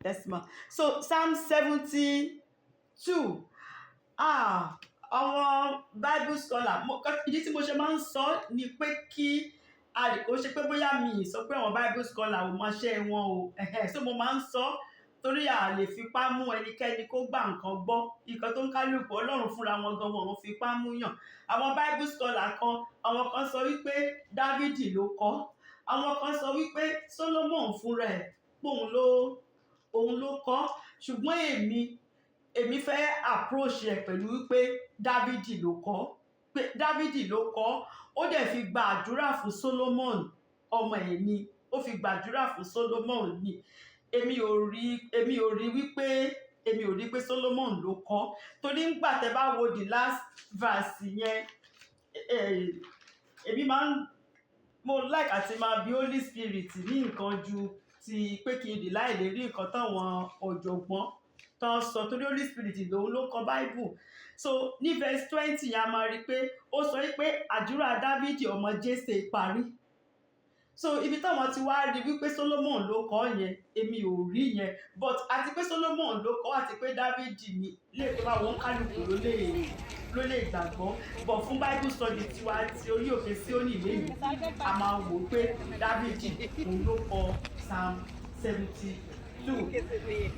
Yes, ma. So Psalm 72. Àwọn Bible scholar ìdí tí mo ṣe máa ń sọ ni pé kí kò ṣe pé bóyá mi ì sọ pé àwọn Bible scholar ò mọṣẹ́ wọn o. So mo máa ń sọ torí a lè fipá mú ẹnikẹ́ni kó gbà nǹkan gbọ́. Nǹkan tó ń kálukú Ọlọ́run fúnra wọn gan wọn ò fipá mú yàn. Àwọn Bible scholar kan, àwọn kan sọ wípé Dávìdì ló kọ. Àwọn kan sọ wípé Solomon fúnra ẹ̀ pé òun ló kọ. Ṣùgbọ́n èmi fẹ́ approach ẹ̀ pẹ̀lú wípé Dávìdì ló kọ. Pé Dávìdì ló kọ. Ó dẹ̀ fi gba àdúrà fún Solomon ọmọ ẹ̀ ni. Ó fi gbàdúrà fún Solomon ni. Èmi ò rí wípé Solomon ló kọ. Torí ńgbà tẹ́ bá wo the last verse yẹn, mo like àti máa bi Holy Spirit ní nǹkan ju ti pé kí n dì láìlè rí nǹkan táwọn ọ̀jọ̀gbọ́n tán sọ, torí Holy Spirit lòun ló kọ Bible. So ní verse 20 yẹn a máa rí pé ó sọ wípé àdúrà Dávìdì ọmọ Jésè parí. So ibi táwọn ti wá rí wípé Solomon ló kọ yẹn, èmi ò rí yẹn. But àti pé Solomon ló kọ àti pé Dávìdì ni lè tó bá wọn kálukú ló lè gbàgbọ́. But fún Bible study tiwa tí orí òkè Síónì lẹ́yìn, a máa wò pé Dávìdì òun ló kọ Psalm 72.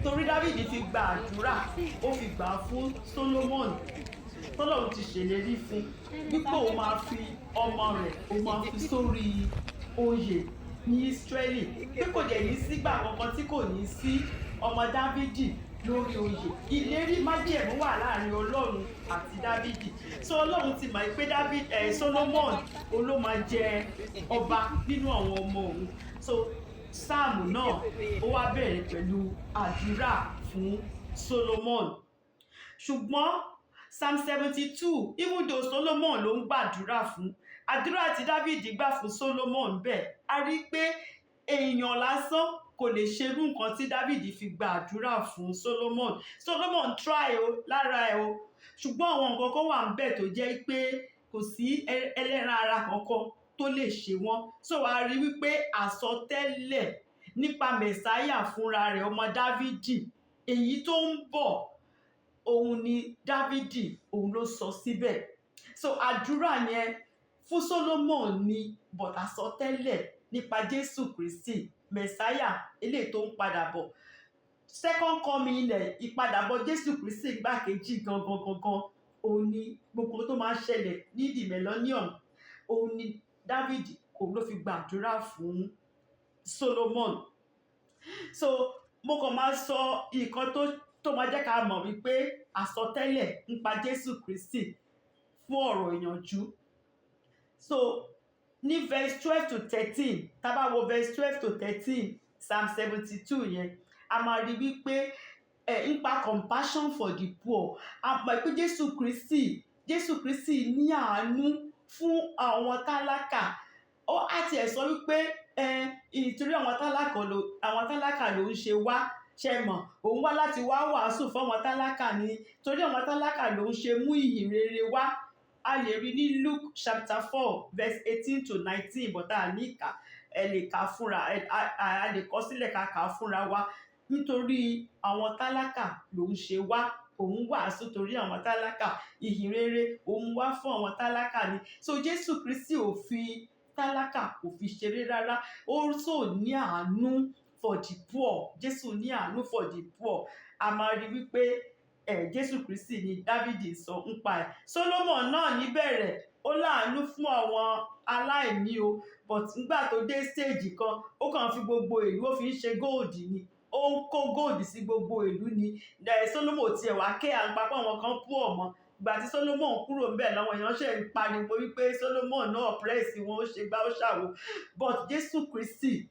Torí Dávìdì fi gba àdúrà, ó fi gbà fún Solomon. Tọ́lọ́run ti ṣèlérí fún wípé ó máa fi ọmọ rẹ̀, ó máa fi sórí oyè ní Ísírẹ́lì. Pé kò dẹ̀ ní sígbà kankan tí kò ní sí ọmọ Dávìdì lórí oyè. Ìlérí májẹ̀mú wà láàrin Ọlọ́run àti Dávìdì. So Ọlọ́run ti mọ̀ pé Solomon ló máa jẹ ọba nínú àwọn ọmọ òun. So sáàmù náà ó wá bẹ̀rẹ̀ pẹ̀lú àdúrà fún Solomon. Ṣùgbọ́n Psalm 72, even though Solomon ló ń gbàdúrà fún, àdúrà tí Dávìdì gbà fún Solomon bẹ́ẹ̀, a rí pé èèyàn lásán kò lè ṣerú nǹkan tí Dávìdì fi gba àdúrà fún Solomon. Solomon try o lára ẹ̀ o. Ṣùgbọ́n àwọn nǹkan kan wà ńbẹ̀ tó jẹ́ pé kò sí ẹlẹ́ran ara kankan tó lè ṣe wọ́n. So a rí wípé àsọtẹ́lẹ̀ nípa Mẹ̀sáyà fúnra rẹ̀ ọmọ Dávìdì, èyí tó ń bọ̀, òun ni Dávìdì òun ló sọ síbẹ̀. So àdúrà yẹn fún Solomon ni, but àsọtẹ́lẹ̀ nípa Jésù Kristi Mẹ̀sáyà eléyìí tó ń padà bọ̀. Second coming ìpadàbọ̀ Jésù Kristi gbàkejì gangan òun ni gbogbo tó máa ń ṣẹlẹ̀ ní the millennium. Òun ni Dávìdì òun ló fi gbàdúrà fún Solomon. So mo kàn máa sọ nǹkan tó máa jẹ́ ká mọ̀ wípé àsọtẹ́lẹ̀ nípa Jésù Kristi fún ọ̀rọ̀ ìyànjú. So ní verse 12 to 13, tá bá wo verse 12 to 13 Psalm 72 yẹn, a máa rí wípé nípa compassion for the poor. A mọ̀ pé Jésù Kristi ní àánú fún àwọn tálákà. Ó àti ẹ̀ sọ wípé ìtorí àwọn tálákà ló ń ṣe wá. Ṣé mọ̀, òun wá láti wá wàásù fún àwọn tálákà ni. Torí àwọn tálákà ló ń ṣe mú ìyìn rere wá. A lè rí ní Luke chapter 4 verse 18 to 19, but a ní ìkà, ẹ lè kà fúnra, a lè kọ sílẹ̀ ká kà fúnra wa. Nítorí àwọn tálákà ló ń ṣe wá, òun wàásù torí àwọn tálákà, ìyìn rere òun wá fún àwọn tálákà ni. So Jésù Kristi ò fi tálákà kò fi ṣeré rárá. Ó also ní àánú for the poor. Jésù ní àánú for the poor. A máa rí wípé Jésù Kristi ni Dávìdì sọ nípa ẹ̀. Solomon náà níbẹ̀rẹ̀ ó láàánú fún àwọn aláìní o, but nígbà tó dé stage kan ó kàn fi gbogbo ìlú ó fi ń ṣe gold ni. Ó ń kó gold sí gbogbo ìlú ni. Solomon tiẹ̀ wá ké àgbapọ̀ àwọn kan pú ọ̀mọ́. Ìgbà tí Solomon kúrò ńbẹ̀ làwọn èèyàn ṣe ń pariwo wípé Solomon náà press wọn, ó ṣe gbá ó ṣàwo. But Jésù Kristi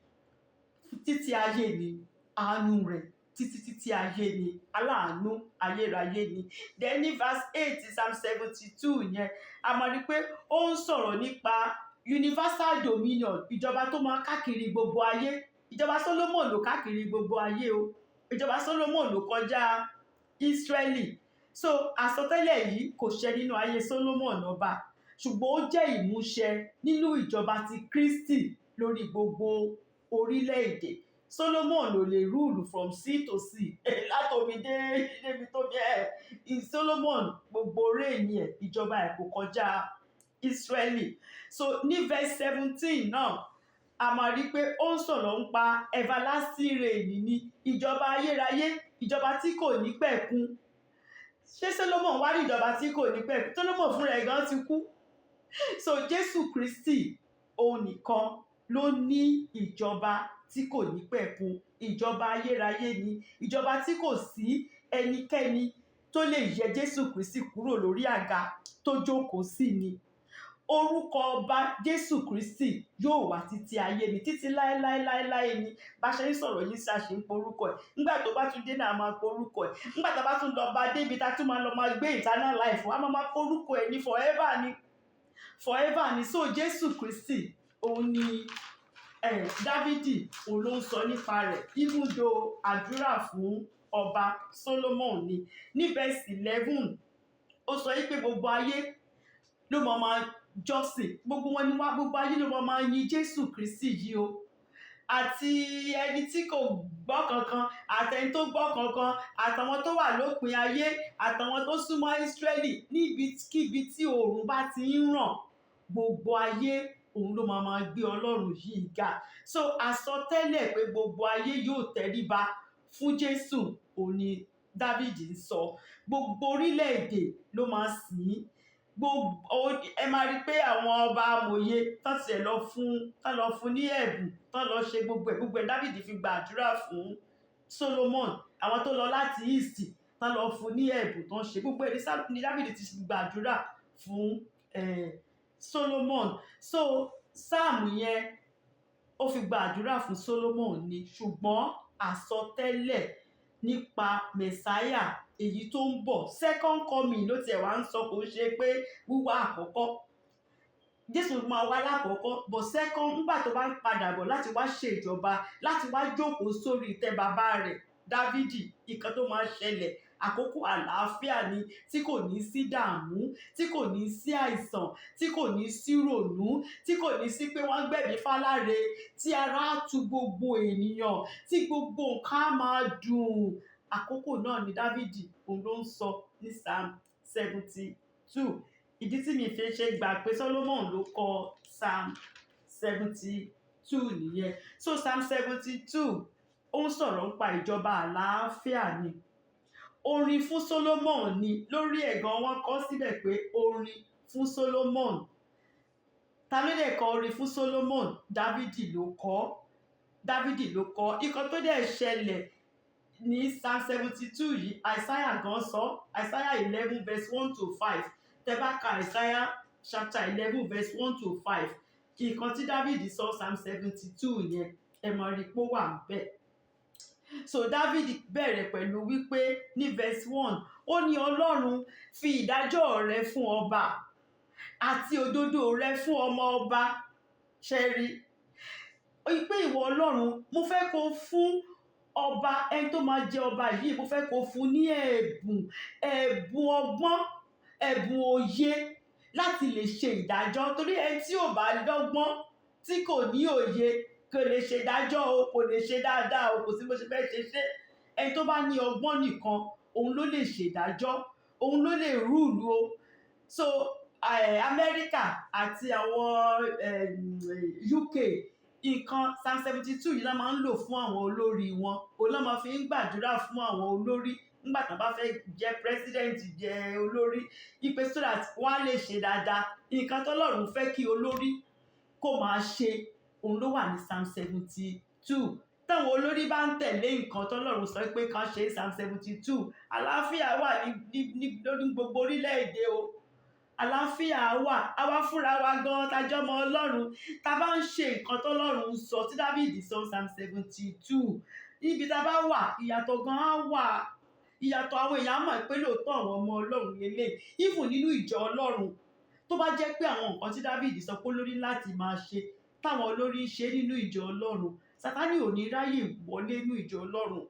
títí ayé ni àánú rẹ̀, títí ayé ni, aláàánú ayérayé ni. Then ní verse 8 Psalm 72 yẹn, a máa rí pé ó ń sọ̀rọ̀ nípa universal dominion, ìjọba tó máa káàkiri gbogbo ayé. Ìjọba Solomon ló káàkiri gbogbo ayé o. Ìjọba Solomon ló kọjá Ísírẹ́lì. So àsọtẹ́lẹ̀ yìí kò ṣẹ nínú ayé Solomon ọba, ṣùgbọ́n ó jẹ́ ìmúṣẹ nínú ìjọba ti Kristi lórí gbogbo orílẹ̀-èdè. Solomon ò lè rule from sea to sea látòmí débi tó bí Solomon gbogbo reign ẹ̀ ìjọba ẹ̀ kò kọjá Israeli. So ní verse 17 náà a máa rí pé ó ń sọ̀rọ̀ ń pa everlasting reign ní ìjọba ayérayé, ìjọba tí kò ní pẹ̀kun. Ṣé Solomon wá ní ìjọba tí kò ní pẹ̀kun? Solomon fúnra ẹ̀ gan ti kú. So Jésù Kristi òun nìkan ló ní ìjọba tí kò ní pẹ̀kun, ìjọba ayérayé ni, ìjọba tí kò sí ẹnikẹ́ni tó lè yẹ Jésù Kristi kúrò lórí àga tó jókòó sí ni. Orúkọ ọba Jésù Kristi yóò wà títí ayé ni, títí láéláéláé ni. Bá ṣe ń sọ̀rọ̀ yìí ṣe àṣẹ ń porúkọ ẹ̀. Nígbà tó bá tún dé náà máa porúkọ ẹ̀. Nígbà tá bá tún lọ bá débi tá tún máa lọ máa gbé eternal life, a máa porúkọ ẹ̀ ní forever ni. Forever ni. So Jésù Kristi òun ni Dávidi òun ló ń sọ nípa rẹ̀. Even though àdúrà fún ọba Solomon ni. Ní verse 11 ó sọ yìí pé gbogbo ayé ló máa jọ́sìn, gbogbo wọn ni wá, gbogbo ayé ló máa yin Jésù Kristi yìí o. Àti ẹni tí kò gbọ́ kankan, àtẹni tó gbọ́ kankan, àtàwọn tó wà lópin ayé, àtàwọn tó súnmọ́ Ísírẹ́lì, níbikíbi tí oòrùn bá ti ń ràn, gbogbo ayé òun ló máa gbé Ọlọ́run yìí ga. So àsọtẹ́lẹ̀ pé gbogbo ayé yóò tẹríba fún Jésù òun ni Dávidi ń sọ. Gbogbo orílẹ̀-èdè ló máa sìn ín. Ẹ máa rí pé àwọn ọba amòye tán tiẹ̀ lọ fún ní ẹ̀bùn, tán lọ ṣe gbogbo ẹ̀ Dávidi fi gbàdúrà fún Solomon. Àwọn tó lọ láti east tán lọ fún ní ẹ̀bùn tán ṣe gbogbo ẹ̀ ní Dávidi ti gbàdúrà fún Solomon. So sáàmù yẹn ó fi gbàdúrà fún Solomon ni, ṣùgbọ́n àsọtẹ́lẹ̀ nípa Mẹ̀sáyà èyí tó ń bọ̀, second coming ló tiẹ̀ wá ń sọ, kò ṣe pé wíwá àkọ́kọ́. Jésù máa wá lákọ̀ọ́kọ́, but second nígbà tó bá ń padà bọ̀ láti wá ṣèjọba, láti wá jókòó sórí ìtẹ́ bàbá rẹ̀ Dávidi, nǹkan tó máa ṣẹlẹ̀ àkókò àlàáfíà ni, tí kò ní sí dààmú, tí kò ní sí àìsàn, tí kò ní sí rònú, tí kò ní sí pé wọ́n gbẹ̀mí fáláre, tí ara á tu gbogbo ènìyàn, tí gbogbo nǹkan á máa dùn. Àkókò náà ni Dávidi òun ló ń sọ ní Psalm 72. Ìdí tí mi fi ṣe gbà pé Solomon ló kọ Psalm 72 nìyẹn. So Psalm 72 ó ń sọ̀rọ̀ nípa ìjọba àlàáfíà ni. Orin fún Solomon ni, lórí ẹ̀gàn wọn kọ síbẹ̀ pé orin fún Solomon. Ta ló lè kọ orin fún Solomon? Dávidi ló kọ. Dávidi ló kọ. Nǹkan tó dẹ̀ ṣẹlẹ̀ ní Psalm 72 yìí, Isaiah gan sọ, Isaiah 11 verse 1 to 5. Tẹ́ bá ka Isaiah chapter 11 verse 1 to 5, nǹkan tí Dávidi sọ Psalm 72 yẹn, ẹ máa rí pé ó wà ńbẹ̀. So Dávidi bẹ̀rẹ̀ pẹ̀lú wípé ní verse 1, ó ní Ọlọ́run fi ìdájọ́ rẹ fún ọba àti òdodo rẹ fún ọmọ ọba. Ṣé rí? Pé ìwọ Ọlọ́run, mo fẹ́ kó fún ọba, ẹni tó máa jẹ ọba yìí, mo fẹ́ kó fún ní ẹ̀bùn ọgbọ́n, ẹ̀bùn òye láti lè ṣe ìdájọ́. Torí ẹni tí ò bá lọ́gbọ́n, tí kò ní òye, kò lè ṣe ìdájọ́ o, kò lè ṣe dáadáa o, kò sí bó ṣe fẹ́ ṣe. Ẹni tó bá ní ọgbọ́n nìkan, òun ló lè ṣe ìdájọ́, òun ló lè rúùlù o. So Amẹ́ríkà àti àwọn UK, nǹkan Psalm 72 yìí la máa ń lò fún àwọn olórí wọn. Òun la máa fi ń gbàdúrà fún àwọn olórí nígbà tí wọ́n bá fẹ́ jẹ president, jẹ olórí, ipe so that wọ́n á lè ṣe dáadáa. Nǹkan tọ́lọ́run fẹ́ kí olórí kó máa ṣe, òun ló wà ní Psalm 72. Táwọn olórí bá ń tẹ̀lé nǹkan tọ́lọ́run sọ pé kán ṣe Psalm 72, àlàáfíà wà ní lórí gbogbo orílẹ̀-èdè o. Àlàáfíà wà. Àwa fúnra wa gan tájọ́ mọ́ Ọlọ́run, tá bá ń ṣe nǹkan tọ́lọ́run sọ, tí Dávidi sọ Psalm 72, níbi tá bá wà, ìyàtọ̀ gan á wà. Ìyàtọ̀ àwọn èèyàn mọ̀ pé lóòótọ́ àwọn ọmọ Ọlọ́run lélẹ̀. Even nínú ìjọ Ọlọ́run, tó bá jẹ́ pé àwọn nǹkan tí Dávidi sọ pé olórí láti máa ṣe, táwọn olórí ń ṣe nínú ìjọ Ọlọ́run, Sátánì ò ní ráyè wọlé nínú ìjọ Ọlọ́run.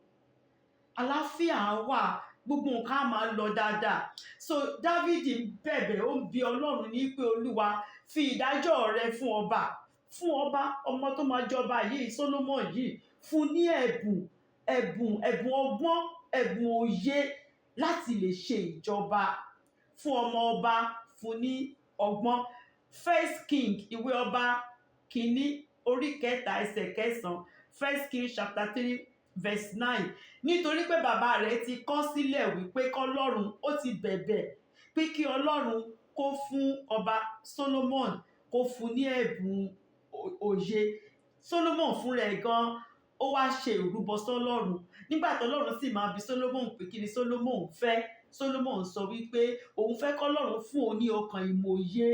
Àlàáfíà wà, gbogbo nǹkan á máa lọ dáadáa. So Dávidi bẹ̀bẹ̀, ó ń bi Ọlọ́run ní pé Olúwa fi ìdájọ́ rẹ fún ọba, ọmọ tó máa jọba yìí, Solomon yìí, fún ní ẹ̀bùn ọgbọ́n, ẹ̀bùn òye láti lè ṣe ìjọba. Fún ọmọ ọba fún ní ọgbọ́n. First King, ìwé ọba kìíní orí 3 ẹsẹ̀ 9. First King chapter 3 verse 9. Nítorí pé bàbá rẹ̀ ti kọ sílẹ̀ wípé kọ́lọ́run, ó ti bẹ̀bẹ̀ pé kí Ọlọ́run kó fún ọba Solomon, kó fún ní ẹ̀bùn òye. Solomon fúnra ẹ̀ gan, ó wá ṣe ìrúbọ sọ́lọ́run. Nígbà tí Ọlọ́run sì máa bi Solomon pé kí ni Solomon fẹ́, Solomon sọ wípé òun fẹ́ kọ́lọ́run fún òun ní ọkàn ìmòye.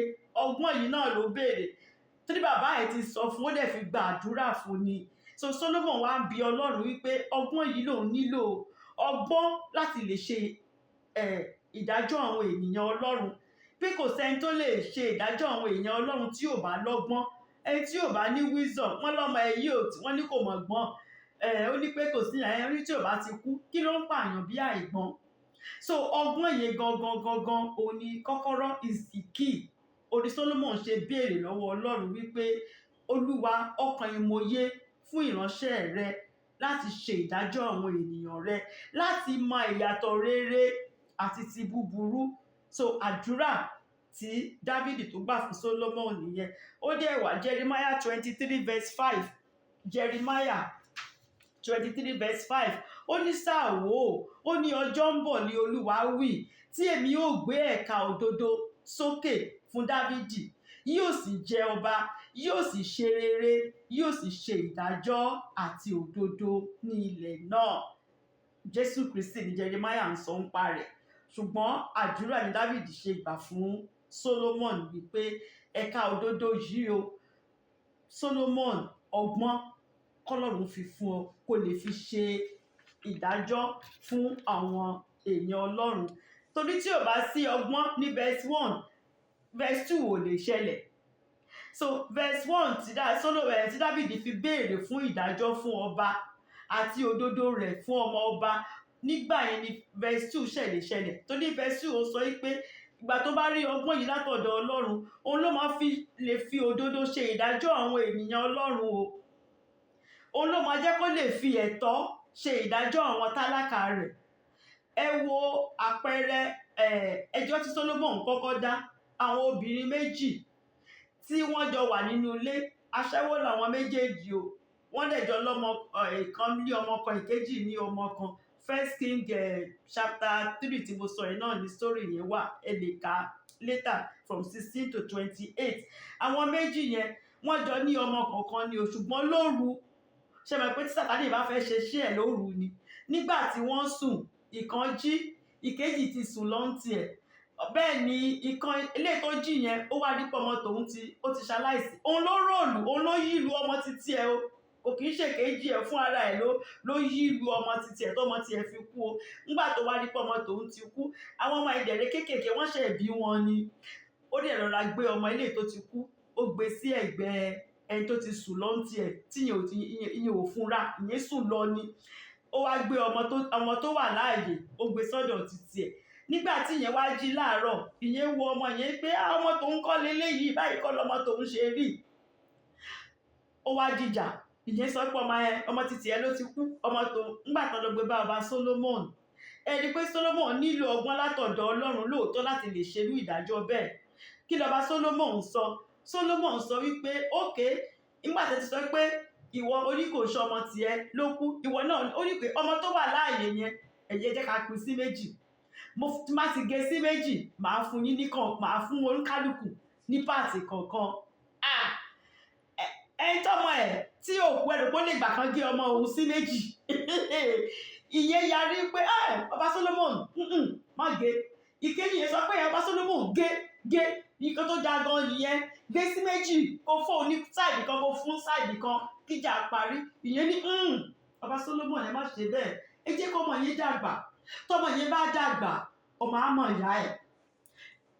Ọgbọ́n yìí náà ló béèrè. Tí bàbá ẹ̀ ti sọ fún, ó dẹ̀ fi gba àdúrà fún ni. So Solomon wá ń bi Ọlọ́run wípé ọgbọ́n yìí lòun nílò, ọgbọ́n láti lè ṣe ìdájọ́ àwọn ènìyàn Ọlọ́run. Pé kò sẹ́ni tó lè ṣe ìdájọ́ àwọn èèyàn Ọlọ́run tí ò bá lọ́gbọ́n. Ẹni tí ò bá ní wisdom, wọ́n lọ́mọ ẹ̀ yìí wọ́n ní kò mọ̀ gbọ́n. Ó ní pé kò sí ẹ̀rí tí ò bá ti kú, kí ló ń pààyàn bí àìgbọ́n. So ọgbọ́n yẹn gangan òun ni kọ́kọ́rọ́, is the key. Orí Solomon ṣe béèrè lọ́wọ́ Ọlọ́run wípé Olúwa, ọkàn ìmòye fún ìránṣẹ́ rẹ láti ṣe ìdájọ́ àwọn ènìyàn rẹ, láti mọ ìyàtọ̀ rere àti ti búburú. So àdúrà tí Dávìdì tó gbà fún Solomon nìyẹn. Ó dẹ̀ wá Jeremiah 23 verse 5. Jeremiah 23 verse 5. Ó ní sáà wò ó ní ọjọ́ ń bọ̀ ní Olúwa wí, tí èmi yóò gbé ẹ̀ka òdodo sókè fún Dávìdì, yóò sì jẹ ọba, yóò sì ṣe rere, yóò sì ṣe ìdájọ́ àti òdodo ní ilẹ̀ náà. Jésù Kristi ni Jeremiah ń sọ ń pa rẹ̀. Ṣùgbọ́n àdúrà ni Dávìdì ṣe gbà fún Solomon wípé ẹ̀ka òdodo yìí o, Solomon, ọgbọ́n kọ́lọ́run fi fún ọ kó lè fi ṣe ìdájọ́ fún àwọn èèyàn Ọlọ́run. Torí tí ò bá sí ọgbọ́n ní verse 1, verse 2 ò lè ṣẹlẹ̀. So verse 1 tí Dávìdì fi béèrè fún ìdájọ́ fún ọba àti òdodo rẹ̀ fún ọmọ ọba, nígbà yẹn ni verse 2 ṣẹlẹ̀. Torí verse 2 ó sọ wípé ìgbà tó bá rí ọgbọ́n yìí látọ̀dọ̀ Ọlọ́run, òun ló máa lè fi òdodo ṣe ìdájọ́ àwọn ènìyàn Ọlọ́run o. Òun ló máa jẹ́ kó lè fi ẹ̀tọ́ ṣe ìdájọ́ àwọn tálákà rẹ̀. Ẹ wo àpẹẹrẹ ẹjọ́ tí Solomon kọ́kọ́ dá. Àwọn obìnrin méjì tí wọ́n jọ wà nínú ilé, aṣẹ́wó làwọn méjèèjì o. Wọ́n dẹ̀ jọ lọ́mọ, ìkan ní ọmọ kan, ìkejì ní ọmọ kan. First King chapter 3 tí mo sọ yìí náà ní story yẹn wà. Ẹ lè kà later from 16 to 28. Àwọn méjì yẹn wọ́n jọ ní ọmọ kọ̀ọ̀kan ni o, ṣùgbọ́n lóru, ṣe mọ̀ pé tí Sátánì bá fẹ́ ṣe iṣẹ́ ẹ̀ lóru ni. Nígbà tí wọ́n sùn, ìkan jí, ìkejì ti sùn lọ́ntì ẹ̀. Bẹ́ẹ̀ ni ìkan eléyìí tó jí yẹn, ó wá rí pé ọmọ tòun ti ṣaláìsí. Òun ló ròlù, òun ló yí ìlú ọmọ títí ẹ̀ o. Kò kì í ṣe kejì ẹ̀ fún ara ẹ̀ ló yí ìlú ọmọ títí ẹ̀ tọ́mọ tí ẹ̀ fi kú o. Nígbà tó wá rí pé ọmọ tòun ti kú, àwọn ọmọ ìdẹ̀rẹ̀ kéékèèké wọ́n ṣẹ̀ bí wọn ni. Ó dẹ̀ rọra gbé ọmọ eléyìí tó ti kú, ó gbé sí ẹ̀gbẹ́ ẹni tó ti sùn lọ́ntì ẹ̀, tí ìyẹn ò fúnra, ìyẹn sùn lọ ni. Ó wá gbé ọmọ tó wà láàyè, ó gbé sọ́dọ̀ títí ẹ̀. Nígbà tí ìyẹn wá jí láàárọ̀, ìyẹn wo ọmọ yẹn pé ọmọ tòun kọ́ leléyìí, báyìí kọ́ lọmọ tòun ṣe rí. Ó wá dìjà. Ìyẹn sọ pé ọmọ títí ẹ̀ ló ti kú. Ọmọ tòun, nígbà tó lọ gbé bá ọba Solomon. Ẹ rí pé Solomon nílò ọgbọ́n látọ̀dọ̀ Ọlọ́run lóòótọ́ láti lè ṣerú ìdájọ́ bẹ́ẹ̀. Kí lọba Solomon sọ? Solomon sọ wípé okay, nígbà tí ó ti sọ pé ìwọ oníkòṣe ọmọ tiẹ̀ ló kú, ìwọ náà ó ní pé ọmọ tó wà láàyè yẹn, ẹ̀yẹ jẹ́ ká pín sí méjì. Mo má ti gé sí méjì, màá fún yín màá fún oníkálùkù ní pààtì kọ̀ọ̀kan. Ẹni tọ́mọ ẹ̀ tí òkú ẹ̀rù pé ó lè gbà kan gé ọmọ òun sí méjì. Ìyẹn yarí pé ọba Solomon má gé. Ìkejì yẹn sọ pé ọba Solomon gé nǹkan tó já gan nìyẹn, gé sí méjì, kó fún òní sáìdì kan, kó fún sáìdì kan, kíjà parí. Ìyẹn ní ọba Solomon ẹ má ṣe bẹ́ẹ̀, ẹ jẹ́ kó ọmọ yẹn dàgbà. Tọ́mọ yẹn bá dàgbà, ọmọ á mọ̀ ìyá ẹ̀.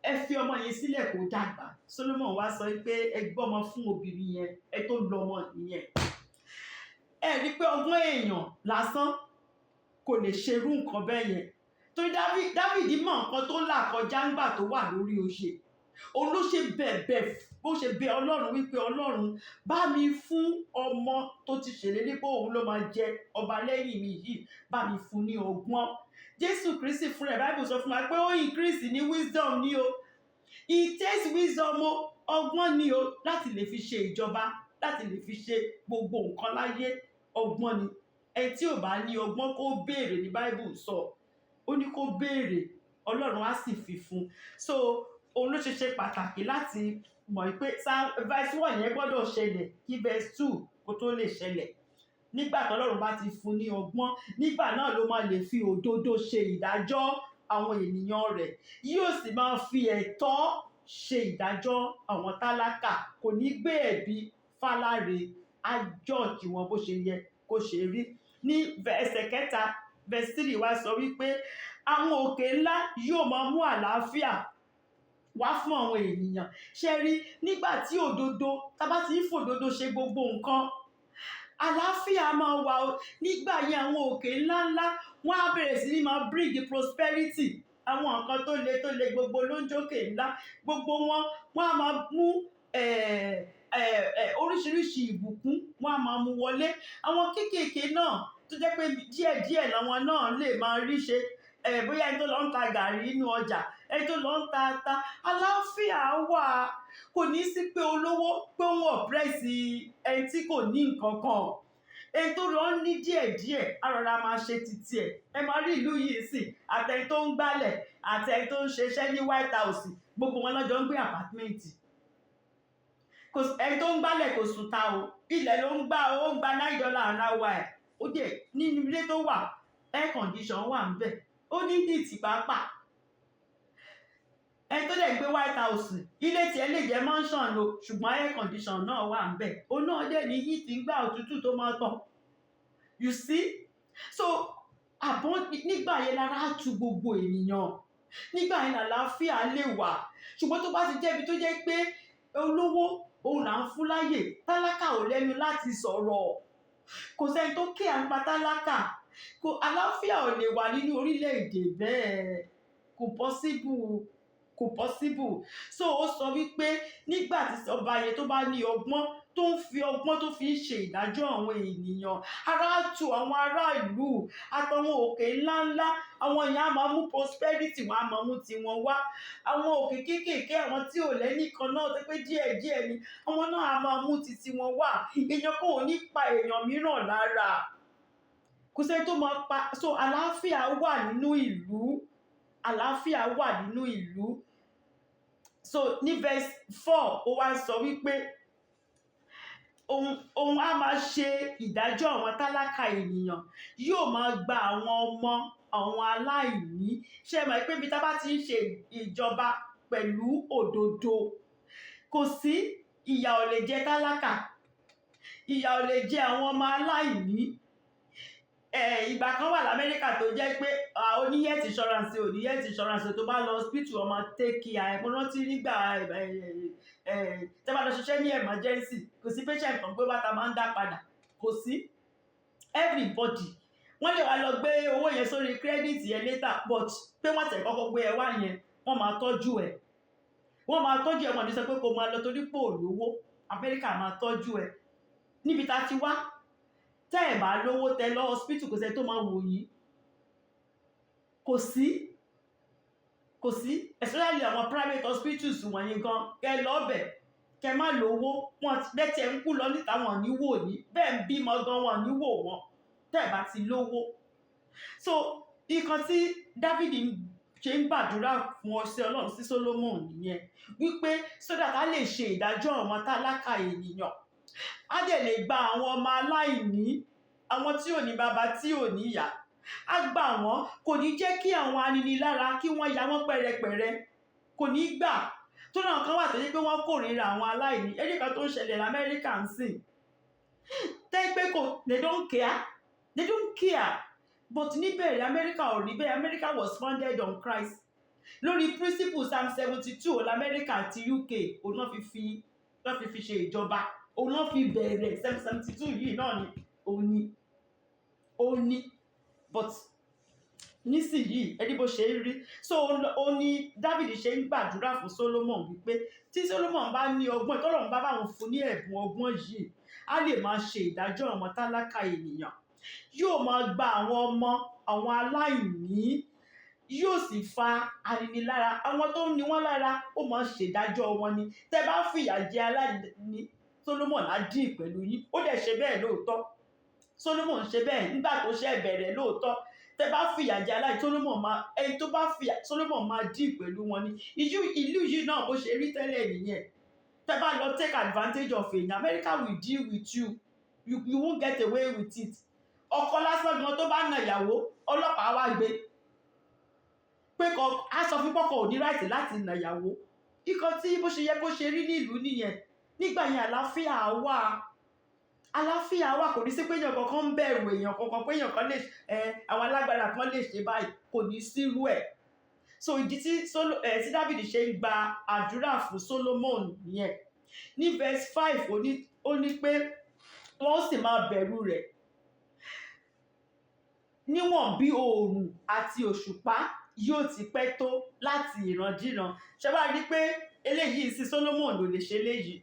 Ẹ fi ọmọ yẹn sílẹ̀ kó dàgbà. Solomon wá sọ pé ẹ gbọ́mọ fún obìnrin yẹn, ẹ tó lọ́mọ nìyẹn. Ẹ rí pé ọgbọ́n èèyàn lásán kò lè ṣerú nǹkan bẹ́ẹ̀ yẹn. Torí Dávìdì mọ̀ nǹkan tó là kọjá ńgbà tó wà lórí oyè. òun ló ṣe bẹ̀bẹ̀ bó ṣe bẹ ọlọ́run wípé ọlọ́run bá mi fún ọmọ tó ti ṣèlérí pé òun ló máa jẹ ọba lẹ́yìn mi yìí, bá mi fún ní ọgbọ́n. Jésù Kristi fún rẹ̀, Bible sọ fún wa pé ó increase ní wisdom ní o. It takes wisdom o, ọgbọ́n ní o, láti lè fi ṣe ìjọba, láti lè fi ṣe gbogbo nǹkan láyé. Ọgbọ́n ni. Ẹni tí ò bá ní ọgbọ́n kó béèrè ní Bible sọ. Ó ní kó béèrè, ọlọ́run á sì fi fún. So òun ló ṣe pàtàkì láti mọ̀ pé verse 1 yẹn gbọ́dọ̀ ṣẹlẹ̀ kí verse 2 kó tó lè ṣẹlẹ̀. Nígbà tí ọlọ́run bá ti fún ní ọgbọ́n, nígbà náà ló máa lè fi òdodo ṣe ìdájọ́ àwọn ènìyàn rẹ̀, yóò sì máa fi ẹ̀tọ́ ṣe ìdájọ́ àwọn tálákà, kò ní gbé ẹ̀bi fáláre, á judge wọn bó ṣe yẹ kó ṣe rí. Ní ẹsẹ̀ 3 verse 3 wá sọ wípé àwọn òkè ńlá yóò máa mú àlàáfíà wá fún àwọn ènìyàn. Ṣé rí, nígbà tí òdodo, tá bá ti ń fòdodo ṣe gbogbo nǹkan, àlàáfíà máa wà o. Nígbà yẹn àwọn òkè ńláńlá wọ́n á bẹ̀rẹ̀ sí ní máa bring prosperity. Àwọn nǹkan tó le gbogbo ló ń jókè ńlá, gbogbo wọn wọ́n á máa mú oríṣiríṣi ìbùkún, wọ́n á máa mú wọlé. Àwọn kéékèèké náà tó jẹ́ pé díẹ̀díẹ̀ làwọn náà lè máa rí ṣe, bóyá ẹni tó lọ ń ta gàrí nínú ọjà, ẹni tó lọ ń ta ata, àlàáfíà wà. Kò ní sí pé olówó pé ó ń ọ̀pẹ́rẹ́sì ẹni tí kò ní nǹkan kan. Ẹni tó lọ ń ní díẹ̀díẹ̀ á rọra máa ṣe titi ẹ̀. Ẹ máa rí ìlú yìí sí, àtẹni tó ń gbálẹ̀ àtẹni tó ń ṣiṣẹ́ ní White House, gbogbo wọn lọ́jọ́ ń gbé àpátímẹ́ǹtì. Ẹni tó ń gbálẹ̀ kò sùn ta o, ilẹ̀ ló ń gbá, ó ń gba $9 an hour ẹ̀. Ó dẹ̀ nínú ilé tó wà, air condition wà ń bẹ̀, ó ní dìtì pàápàá. Ẹni tó dẹ̀ gbé White House, ilé tiẹ̀ lè jẹ́ mansion lo, ṣùgbọ́n air condition náà wà ń bẹ̀. Ó náà dẹ̀ ní heat ń gbà òtútù tó máa tàn. You see? So nígbà yẹn lára á tu gbogbo ènìyàn. Nígbà yẹn àlàáfíà lè wà. Ṣùgbọ́n tó bá ti jẹ́ ibi tó jẹ́ pé olówó òun là ń fún láyè, tálákà ò lẹ́nu láti sọ̀rọ̀. Kò sẹ́ni tó kí à ń pa tálákà. Àlàáfíà ò lè wà nínú orílẹ̀-èdè bẹ́ẹ̀. Kò possible. So ó sọ wípé nígbà tí ọba yẹn tó bá ní ọgbọ́n, tó ń fi ọgbọ́n tó fi ń ṣe ìdájọ́ àwọn ènìyàn, ara á tu àwọn ará ìlú àtàwọn òkè ńláńlá. Àwọn èèyàn á máa mú prosperity, wọn á máa mú tiwọn wá. Àwọn òkè kéékèèké, àwọn tí ò lẹ́nìkan náà tó pé díẹ̀díẹ̀ ni, àwọn náà á máa mú titi wọn wá. Èèyàn kò ní pa èèyàn mìíràn lára. Kò sẹ́ni tó máa pa. So àlàáfíà wà nínú ìlú. Àlàáfíà wà nínú ìlú. So ní verse 4 ó wá sọ wípé òun á máa ṣe ìdájọ́ àwọn tálákà ènìyàn, yóò máa gba àwọn ọmọ àwọn aláìní. Ṣé ẹ mọ̀ pé bí tá bá ti ń ṣe ìjọba pẹ̀lú òdodo, kò sí ìyà ò lè jẹ tálákà, ìyà ò lè jẹ àwọn ọmọ aláìní. Ìgbà kan wà l'Amẹ́ríkà tó jẹ́ pé ó ní health insurance, ò ní health insurance, tó bá lọ hospital ọmọ take care. Mo rántí nígbà tẹ́ bá lọ ṣiṣẹ́ ní emergency, kò sí patient kan pé bàtà máa ń dá padà, kò sí. Everybody wọ́n lè wá lọ gbé owó yẹn sórí credit yẹn later, but pé wọ́n tẹ̀ kọ́kọ́ gbé ẹ wá yẹn, wọ́n máa tọ́jú ẹ̀. Wọ́n máa tọ́jú ẹ̀, wọ́n ní sọ pé kó máa lọ torí pé ò lówó. Amẹ́ríkà máa tọ́jú ẹ̀. Níbi tá ti wá, tẹ́ ẹ̀ bá lówó tẹ lọ hospital, kò sẹ́ni tó máa wò yín. Kò sí, especially àwọn private hospitals wọ̀nyí gan, kẹ́ lọ bẹ̀, kẹ́ má lówó, wọ́n bẹ́ẹ̀ tiẹ̀ ń kú lọ níta, wọn ní wò yín, bẹ́ẹ̀ ń bímọ gan, wọn ní wò wọn, tẹ́ ẹ̀ bá ti lówó. So nǹkan tí Dáfídì ṣe ń gbàdúrà fún ọsẹ Ọlọ́run sí Solomon nìyẹn, wípé so that a lè ṣe ìdájọ́ àwọn tálákà ènìyàn, á dẹ̀ lè gba àwọn ọmọ aláìní, àwọn tí ò ní bàbá tí ò ní ìyá, á gbà wọ́n. Kò ní jẹ́ kí àwọn aninilára kí wọ́n ya wọ́n pẹ́rẹpẹ̀rẹ, kò ní gbà. Tó náà kan wà tó yẹ pé wọ́n kórìíra àwọn aláìní. Ẹni kan tó ń ṣẹlẹ̀ l'Amẹ́ríkà ń sìn, tẹ́ pé they don't care. But níbẹ̀rẹ̀ Amẹ́ríkà ò rí bẹ́ẹ̀. America was founded on Christ. Lórí principle Psalm 72 l'Amẹ́ríkà àti UK òun náà fi ṣe ìjọba, òun náà fi bẹ̀rẹ̀. 72 yìí náà ni òun ni. But nísìnyìí ẹni bó ṣe ń rí. So ó ní David ṣe ń gbàdúrà fún Solomon wípé tí Solomon bá ní ọgbọ́n, tọ́lọ́run bá báwọn fún ní ẹ̀bùn ọgbọ́n yìí, á lè máa ṣe ìdájọ́ àwọn tálákà ènìyàn, yóò máa gba àwọn ọmọ àwọn aláìní, yóò sì fa aninilára àwọn tó ń ni wọ́n lára, ó máa ṣèdájọ́ wọn ni. Tẹ́ bá fìyà jẹ aláìní, Solomon á dì pẹ̀lú yín. Ó dẹ̀ ṣe bẹ́ẹ̀ lóòótọ́. Solomon ṣe bẹ́ẹ̀ nígbà tó ṣe bẹ̀rẹ̀ lóòótọ́. Tẹ́ bá fìyà jẹ aláìní, ẹni tó bá fìyà, Solomon máa dì pẹ̀lú wọn ni. Ìlú yìí náà bó ṣe rí tẹ́lẹ̀ nìyẹn. Tẹ́ bá lọ take advantage of it, America will deal with you. You won't get away with it. Ọkọ lásán gan tó bá na ìyàwó, ọlọ́pàá wá gbé. Pé a sọ fún pọ́kọ ò ní right láti na ìyàwó. Ìkan tí bó ṣe yẹ kó ṣe rí ní ìlú nìyẹn. Nígbà yẹn àlàáfíà wà, kò ní sí pé èèyàn kankan ń bẹ̀rù èèyàn kankan, pé èèyàn kan lè àwọn alágbára kan lè ṣe báyìí, kò ní sírú ẹ̀. So ìdí tí David ṣe ń gba àdúrà fún Solomon yẹn. Ní verse 5 ó ní pé wọ́n sì máa bẹ̀rù rẹ̀ níwọ̀n bí oòrùn àti òṣùpá yóò ti pẹ́ tó láti ìrandíran. Ṣé bá rí pé eléyìí sí Solomon ló lè ṣe léyìí.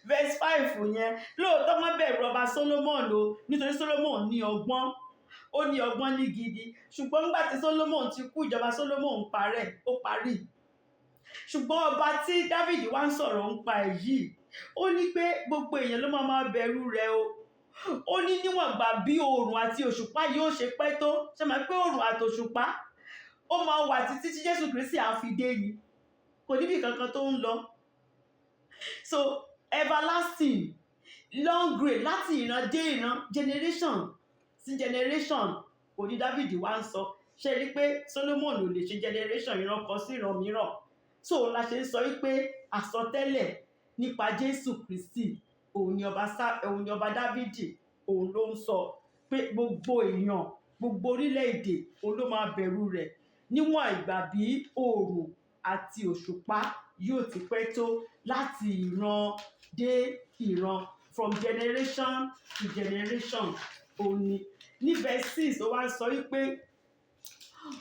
Verse 5 yẹn, lóòótọ́ wọ́n bẹ̀rù ọba Solomon o, nítorí Solomon ní ọgbọ́n, ó ní ọgbọ́n ní gidi. Ṣùgbọ́n nígbà tí Solomon ti kú, ìjọba Solomon ó parí. Ṣùgbọ́n ọba tí David wá ń sọ̀rọ̀ ń pa èyí, ó ní pé gbogbo èèyàn ló máa bẹ̀rù rẹ̀ o. Ó ní níwọ̀n gbà bí oòrùn àti òṣùpá yóò ṣe pẹ́ tó. Ṣé mọ̀ pé oòrùn àti òṣùpá ó máa wà títí tí Jésù Kristi á fi dé ni, kò níbi kankan tó ń lọ. So everlasting, long grace, láti ìran dé ìran, generation sí generation, òní David wá ń sọ. Ṣé rí pé Solomon ò lè ṣe generation ìran kan sí ìran mìíràn. So la ṣe ń sọ wípé àsọtẹ́lẹ̀ nípa Jésù Kristi, òun ni ọba Dávìdì, òun ló ń sọ pé gbogbo èèyàn, gbogbo orílẹ̀-èdè òun ló máa bẹ̀rù rẹ̀ níwọ̀n ìgbà bí oòrùn àti òṣùpá yóò ti pẹ́ tó láti ìran dé ìran, from generation to generation. Òun ni ní verse 6 ó wá sọ wípé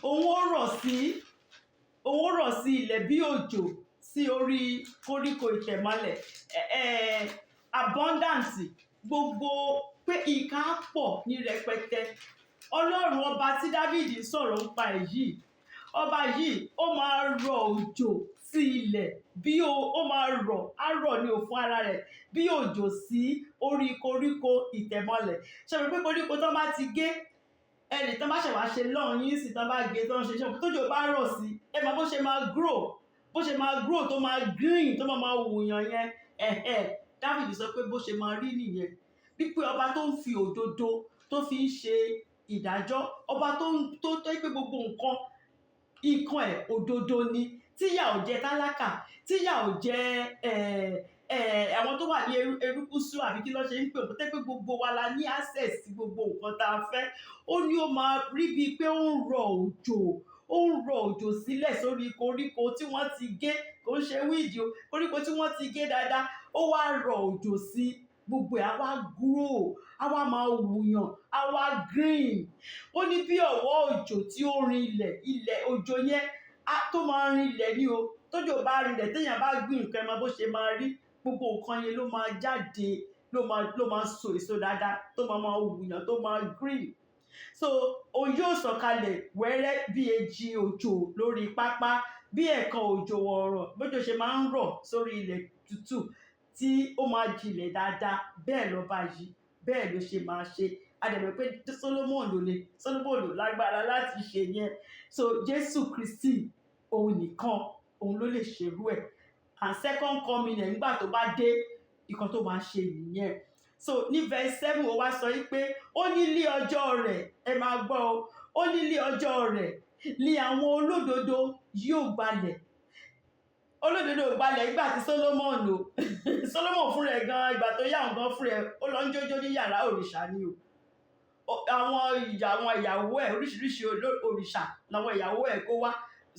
òun ó rọ̀ sí ilẹ̀ bí òjò sí orí koríko ìtẹ̀mọ́lẹ̀. Abundance, gbogbo pé ìka pọ̀ ní rẹpẹtẹ. Ọlọ́run ọba tí David sọ̀rọ̀ ń pa èyí, ọba yìí ó máa rọ̀ òjò sí ilẹ̀ bí ó máa rọ̀, á rọ̀ ní òfun ara rẹ̀ bí òjò sí orí koríko ìtẹ̀mọ́lẹ̀. Ṣé o mọ̀ pé koríko tó bá ti gé, ẹnì tó bá ṣẹ̀wá ṣe lọ́run yín sí, tó bá gé tó ń ṣe tójò bá rọ̀ sí, ẹ mọ̀ bó ṣe máa grow tó máa green tó máa wùyàn yẹn. David sọ pé bó ṣe máa rí nìyẹn. Wípé ọba tó ń fi òdodo tó fi ń ṣe ìdájọ́, ọba tó pé gbogbo nǹkan ẹ̀ òdodo ni, tíyà ò jẹ tálákà, tíyà ò jẹ àwọn tó wà ní erékùṣù àbí kí ló ṣe ń pè ó, tẹ́ pé gbogbo wa la ní access sí gbogbo nǹkan tá a fẹ́. Ó ní ó máa rí bíi pé ó ń rọ̀ òjò sílẹ̀ sórí koríko tí wọ́n ti gé, kò ń ṣe wíìdì o, koríko tí wọ́n ti gé dáadáa, ó wá rọ̀ òjò sí, gbogbo ẹ̀ á wá grow, á wá máa wùyàn, á wá green. Ó ní bí ọ̀wọ́ òjò tí ó rin ilẹ̀ òjò yẹn tó máa rin ilẹ̀ ní o. Tójò bá rin ilẹ̀, téèyàn bá gbìn nǹkan, ẹ mọ̀ bó ṣe máa rí. Gbogbo nǹkan yẹn ló máa jáde, ló máa so èso dáadáa, tó máa wùyàn, tó máa green. So òun yóò sọ̀kalẹ̀ wẹ́rẹ́ bí èjì òjò lórí pápá, bí ẹ̀kan òjò ọ̀rọ̀ bójò ṣe máa ń rọ̀ sórí ilẹ̀ tútù tí ó máa jinlẹ̀ dáadáa, bẹ́ẹ̀ lọ́ba yìí, bẹ́ẹ̀ ló ṣe máa ṣe. A dẹ̀ mọ̀ pé Solomon ló lágbára láti ṣe yẹn. So Jésù Kristi òun nìkan, òun ló lè ṣerú ẹ̀. And second coming ẹ̀ nígbà tó bá dé, nǹkan tó máa ṣe nìyẹn. So ní verse 7 ó wá sọ wípé ó ní lí ọjọ́ rẹ̀, ẹ máa gbọ́ o, ó ní lí ọjọ́ rẹ̀ ní àwọn olódodo yóò gbalẹ̀. Olódodo gbalẹ̀ nígbà tí Solomon fún rẹ̀ gan, ìgbà tó yá nǹkan fún rẹ̀, ó lọ ń jójó ní yàrá òrìṣà ni o. Àwọn ìyàwó ẹ̀, oríṣiríṣi òrìṣà làwọn ìyàwó ẹ̀ kó wá.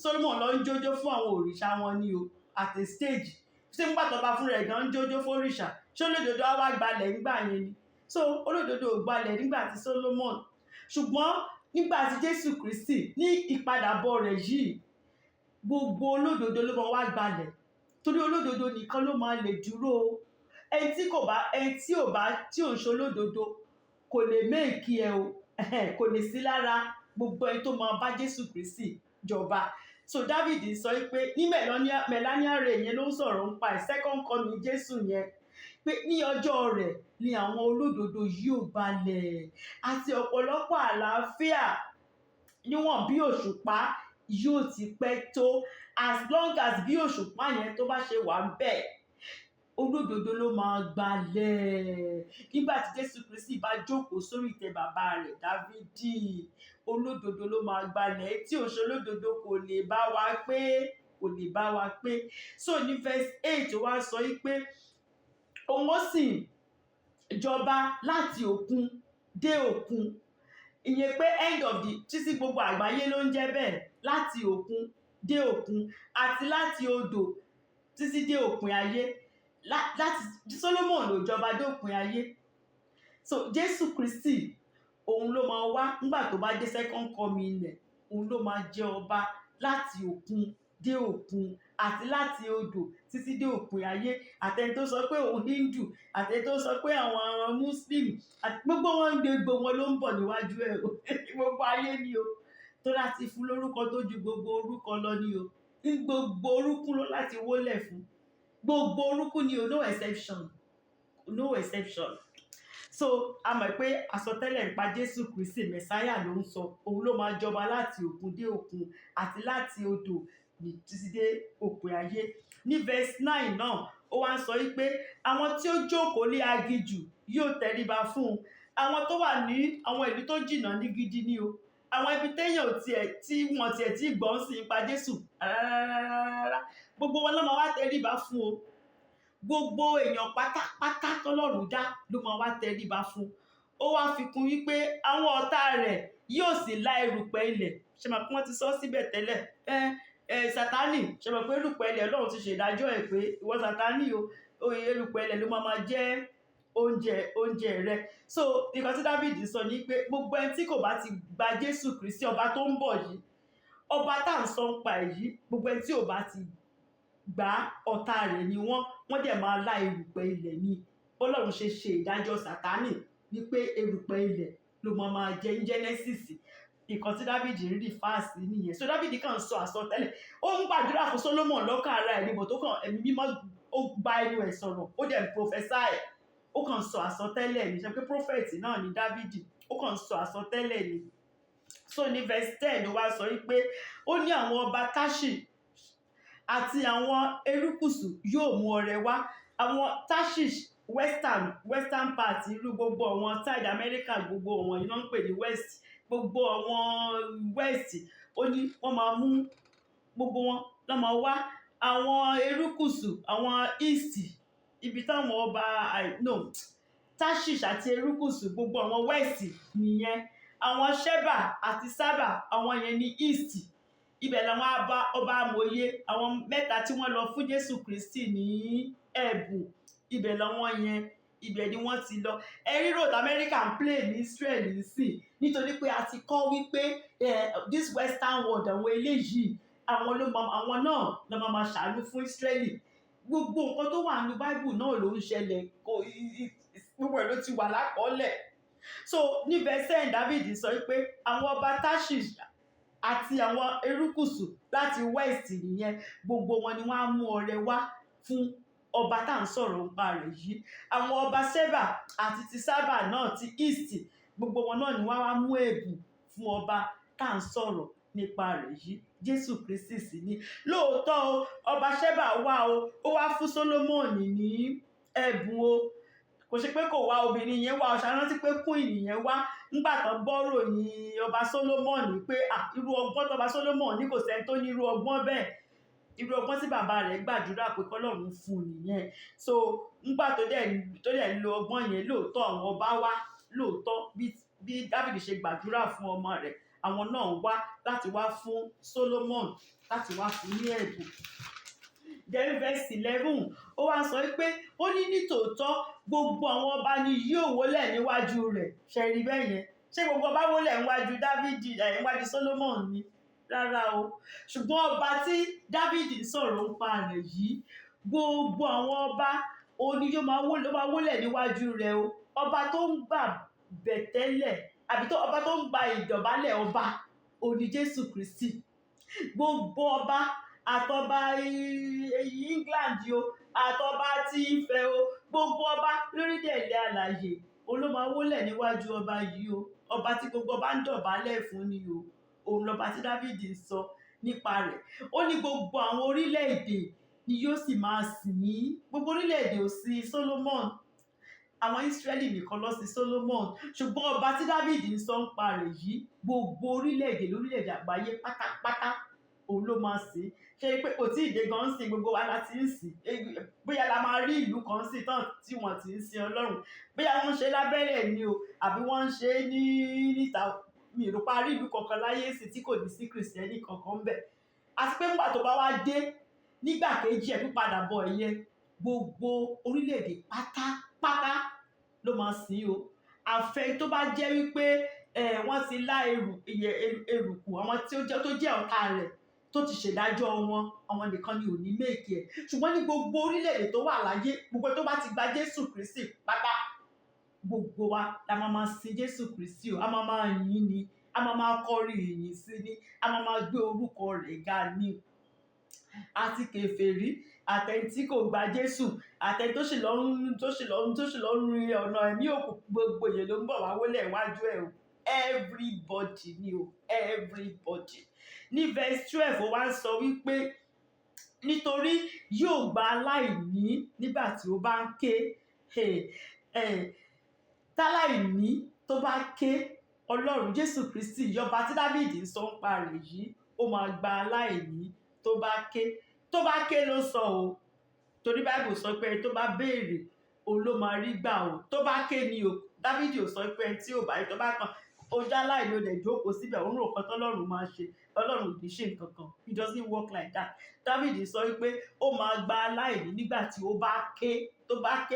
Solomon lọ ń jójó fún àwọn òrìṣà wọn ni o, at a stage. Ṣé nígbà tó bá fún rẹ̀ gan ń jójó fún òrìṣà, ṣé olódodo á wá gbalẹ̀ nígbà yẹn ni? So olódodo gbalẹ̀ nígbà tí Solomon. Ṣùgbọ́n nígbà tí Jésù Kristi ní ìpadàbọ̀ rẹ̀ yìí gbogbo olódodo ló máa wá gbalẹ̀ torí olódodo nìkan ló máa lè dúró ẹni tí ò ń ṣe olódodo kò lè méèkì ẹ o kò lè sí lára gbogbo ẹni tó máa bá Jésù Kristi jọba. So David sọ pé ní Melania rẹ̀ yẹn ló ń sọ̀rọ̀ nípa second coming Jésù yẹn pé ní ọjọ́ rẹ̀ ni àwọn olódodo yóò balẹ̀ àti ọ̀pọ̀lọpọ̀ àlàáfíà níwọ̀n bí òṣùpá yóò ti pẹ́ tó as long as bí òṣùpá yẹn tó bá ṣe wà bẹ́ẹ̀ olódodo ló máa gbalẹ̀ nígbà tí Jésù Kristi bá jókòó sórí ìtẹ́ bàbá rẹ̀ Dávidi olódodo ló máa gbalẹ̀ tí ò ṣe olódodo kò lè bá wa pé so ní verse 8 wá sọ pé òun ó sì jọba láti òkun dé òkun ìyẹn pé end of the títí gbogbo àgbáyé ló ń jẹ́ bẹ́ẹ̀ láti òkun dé òkun àti láti odò títí dé òpin ayé láti Solomon ló jọba dé òpin ayé so Jésù Kristi òun ló máa wá nígbà tó bá dé second coming rẹ̀ òun ló máa jẹ ọba láti òkun dé òkun àti láti odò títí dé òpin ayé àtẹni tó sọ pé òun Hindu àtẹni tó sọ pé àwọn Muslim àti gbogbo wọn ló ń bọ̀ níwájú ẹ̀ gbogbo ayé ni o tó láti fún lórúkọ tó ju gbogbo orúkọ lọ ni o ní gbogbo orúkún ló láti wólẹ̀ fún gbogbo orúkún ni o no exception so a mọ̀ pé àsọtẹ́lẹ̀ nípa Jésù Kristi Mẹ̀sáyà ló ń sọ òun ló máa jọba láti òkun dé òkun àti láti odò títí dé òpin ayé ní verse 9 náà ó wá ń sọ pé àwọn tí ó jókòó lé aginjù yóò tẹríba fún un àwọn tó wà ní àwọn ìlú tó jìnnà ní gidi ni o àwọn ibi téèyàn tí wọ́n ti gbọ́n sí nípa Jésù rárá gbogbo wọn ló máa wá tẹríba fún o gbogbo èèyàn pátápátá tọ́lọ́run dá ló máa wá tẹríba fún ó wá fi kún wípé àwọn ọ̀tá rẹ̀ yóò sì la erùpẹ̀ ilẹ̀ ṣe mọ̀ pé wọ́n ti sọ síbẹ̀ tẹ́lẹ̀ Sátánì ṣe mọ̀ pé erùpẹ̀ ilẹ̀ Ọlọ́run ti ṣèdájọ́ ẹ̀ pé ìwọ Sátánì o erùpẹ̀ ilẹ̀ ló máa jẹ́ oúnjẹ rẹ so nǹkan tí Dáfídì sọ ni pé gbogbo ẹni tí kò bá ti gba Jésù Kristi ọba tó ń bọ̀ yìí ọba tá à ń sọ ń pa èyí gbogbo ẹni tí ò bá ti gba ọ̀tá rẹ̀ ni wọ́n dẹ̀ máa lá erùpẹ̀ ilẹ̀ ni Ọlọ́run ṣe ìdájọ́ Sátánì ní pé erùpẹ̀ ilẹ̀ ló máa jẹ́ Genesis nǹkan tí Dáfídì ń rí fáàsì nìyẹn so Dáfídì kàn sọ àsọtẹ́lẹ̀ ó ń gbàdúrà fún Solomon lọ́kàn ara ẹ̀ níbo tó kàn ẹ̀mí mímọ́ ó gba ẹnu ẹ̀ sọ̀rọ̀ ó dẹ̀ prophesy ó kàn sọ àsọtẹ́lẹ̀ ní ṣe pé prophet náà ni Dáfídì ó kàn sọ àsọtẹ́lẹ̀ ni so ní verse 10 ló wá sọ wípé ó ní àwọn ọba Táṣì àti àwọn erékùṣù yóò mú ọrẹ wá àwọn Tarshish western part irú gbogbo àwọn side America gbogbo àwọn iná ń pè ní west gbogbo àwọn west ó ní wọ́n máa mú gbogbo wọn lọ́ máa wá àwọn erékùṣù àwọn east ibi táwọn ọba Tarshish àti erékùṣù gbogbo àwọn west nìyẹn àwọn Sheba àti Saba àwọn yẹn ní east ibẹ̀ làwọn ọba amòye àwọn mẹ́ta tí wọ́n lọ fún Jésù Kristi ní ẹ̀bùn ibẹ̀ làwọn yẹn ibẹ̀ ni wọ́n ti lọ ẹ̀rí road America ń play ní Israel nísìn nítorí pé a ti kọ́ wípé this western world àwọn eléyìí àwọn náà ló máa ṣàánú fún Israeli gbogbo nǹkan tó wà ní Bible náà ló ń ṣẹlẹ̀ gbogbo ẹ̀ ló ti wà lákọọ́lẹ̀ so ní verse 10 David sọ pé àwọn ọba Tarshish àti àwọn erékùṣù láti west nìyẹn gbogbo wọn ni wọ́n á mú ọrẹ wá fún ọba tá à ń sọ̀rọ̀ nípa rẹ̀ yìí àwọn ọba Sheba àti ti Saba náà ti east gbogbo wọn náà ni wọ́n á mú ẹ̀bùn fún ọba tá à ń sọ̀rọ̀ nípa rẹ̀ yìí Jésù Kristi sì ni lóòótọ́ o ọba Sheba wá o ó wá fún Solomon ní ẹ̀bùn o kò ṣe pé kò wá obìnrin yẹn wá ọ̀ṣà rántí pé queen yẹn wá ńgbà tán bọ́rọ̀ ní ọba Solomon pé irú ọgbọ́n tọba Solomon ní kò sẹ́ni tó ní irú ọgbọ́n bẹ́ẹ̀ irú ọgbọ́n tí bàbá rẹ̀ gbàdúrà pé kọ́lọ́run fún un nìyẹn so ńgbà tó dẹ̀ lo ọgbọ́n yẹn lóòótọ́ àwọn ọba wá lóòótọ́ bí Dáfídì ṣe gbàdúrà fún ọmọ rẹ̀ àwọn náà wá láti wá fún Solomon láti wá fún ní ẹ̀bùn then verse 11 ó wá sọ pé ó ní nítòótọ́ gbogbo àwọn ọba ni yóò wólẹ̀ níwájú rẹ̀ ṣẹ̀rí bẹ́ẹ̀ yẹn ṣé gbogbo ọba wólẹ̀ níwájú Dáfídì níwájú Solomon ni? Rárá o. Ṣùgbọ́n ọba tí Dáfídì sọ̀rọ̀ ń pa rẹ̀ yìí, gbogbo àwọn ọba òní yóò máa wólẹ̀ níwájú rẹ̀ o. Ọba tó ń gbà bẹ̀tẹ́lẹ̀ àbí ọba tó ń gba ìdọ̀bálẹ̀ ọba òní Jésù Kristi. Gbogbo ọba àtọba England o àtọba tí Ifẹ̀ o, gbogbo ọba lórílẹ̀-èdè alààyè ló máa wólẹ̀ níwájú ọba yìí o. Ọba tí gbogbo ọba ń dọ̀bálẹ̀ fún ni o. Òun lọba tí Dáfídì ń sọ nípa rẹ̀. Ó ní gbogbo àwọn orílẹ̀-èdè ni yóò sì máa sìn ín. Gbogbo orílẹ̀-èdè ò sí Solomon, àwọn Ísírẹ́lì nìkan ló sí Solomon. Ṣùgbọ́n ọba tí Dáfídì ń sọ nípa rẹ̀ yìí, gbogbo orílẹ̀-èdè lórílẹ̀-èdè àgbáyé pátápátá òun ló máa sìn. Ṣé pé kò tí ì dé gan sìn, gbogbo wa la ti ń sìn. Bóyá la máa rí ìlú kan sìn tán tí wọ́n ti ń sin Ọlọ́run. Bóyá wọ́n ń ṣe lábẹ́lẹ̀ ni o àbí wọ́n ń ṣe níta. Mi ò rò pé a rí ìlú kankan láyé sí tí kò ní sí Kìrìsìtẹ́nì kankan ń bẹ̀. Àti pé nígbà tó bá wá dé nígbà kejì ẹ̀ pípadà bọ̀ ìyẹn, gbogbo orílẹ̀-èdè pátápátá ló máa sìn o. Àfẹ́ tó bá jẹ́ wípé wọ́n ti lá erùkù àwọn tí ó jẹ́ ọ̀tá rẹ̀ tó ti ṣèdájọ́ wọn, àwọn nìkan ni ò ní méèkì ẹ̀. Ṣùgbọ́n ní gbogbo orílẹ̀-èdè tó wà láyé, gbogbo tó bá ti gba Jésù Kristi pátá, gbogbo wa la máa sìn Jésù Kristi o. A máa yìn ni, a máa kọrin ìyìn sí ni, a máa gbé orúkọ rẹ̀ ga ni. Àti kèfèrí àtẹni tí kò gba Jésù àtẹni tó sì lọ ń rin ọ̀nà ẹ̀mí òkùnkùn, gbogbo èèyàn ló ń bọ̀ wá wólẹ̀ iwájú ẹ̀ o. Everybody ni o, everybody. Ní verse 12 ó wá ń sọ wípé nítorí yóò gba aláìní nígbà tí ó bá ń ké. Táláìní tó bá ké, Ọlọ́run Jésù Kristi ìjọba tí Dáfídì ń sọ ń pa rẹ̀ yìí, ó máa gba aláìní tó bá ké. Tó bá ké ló sọ o, torí Bible sọ pé tó bá béèrè òun ló máa rí gbà o. Tó bá ké ni o. Dáfídì ò sọ pé tí ò bá rí tó bá kàn ó já aláìní ó dẹ̀ jókòó síbẹ̀ òun rò kan tọ́lọ́run máa ṣe. Ọlọ́run kì í ṣe nǹkan kan. He doesn't work like that. Dáfídì sọ wípé ó máa gba aláìní nígbà tí ó bá ké. Tó bá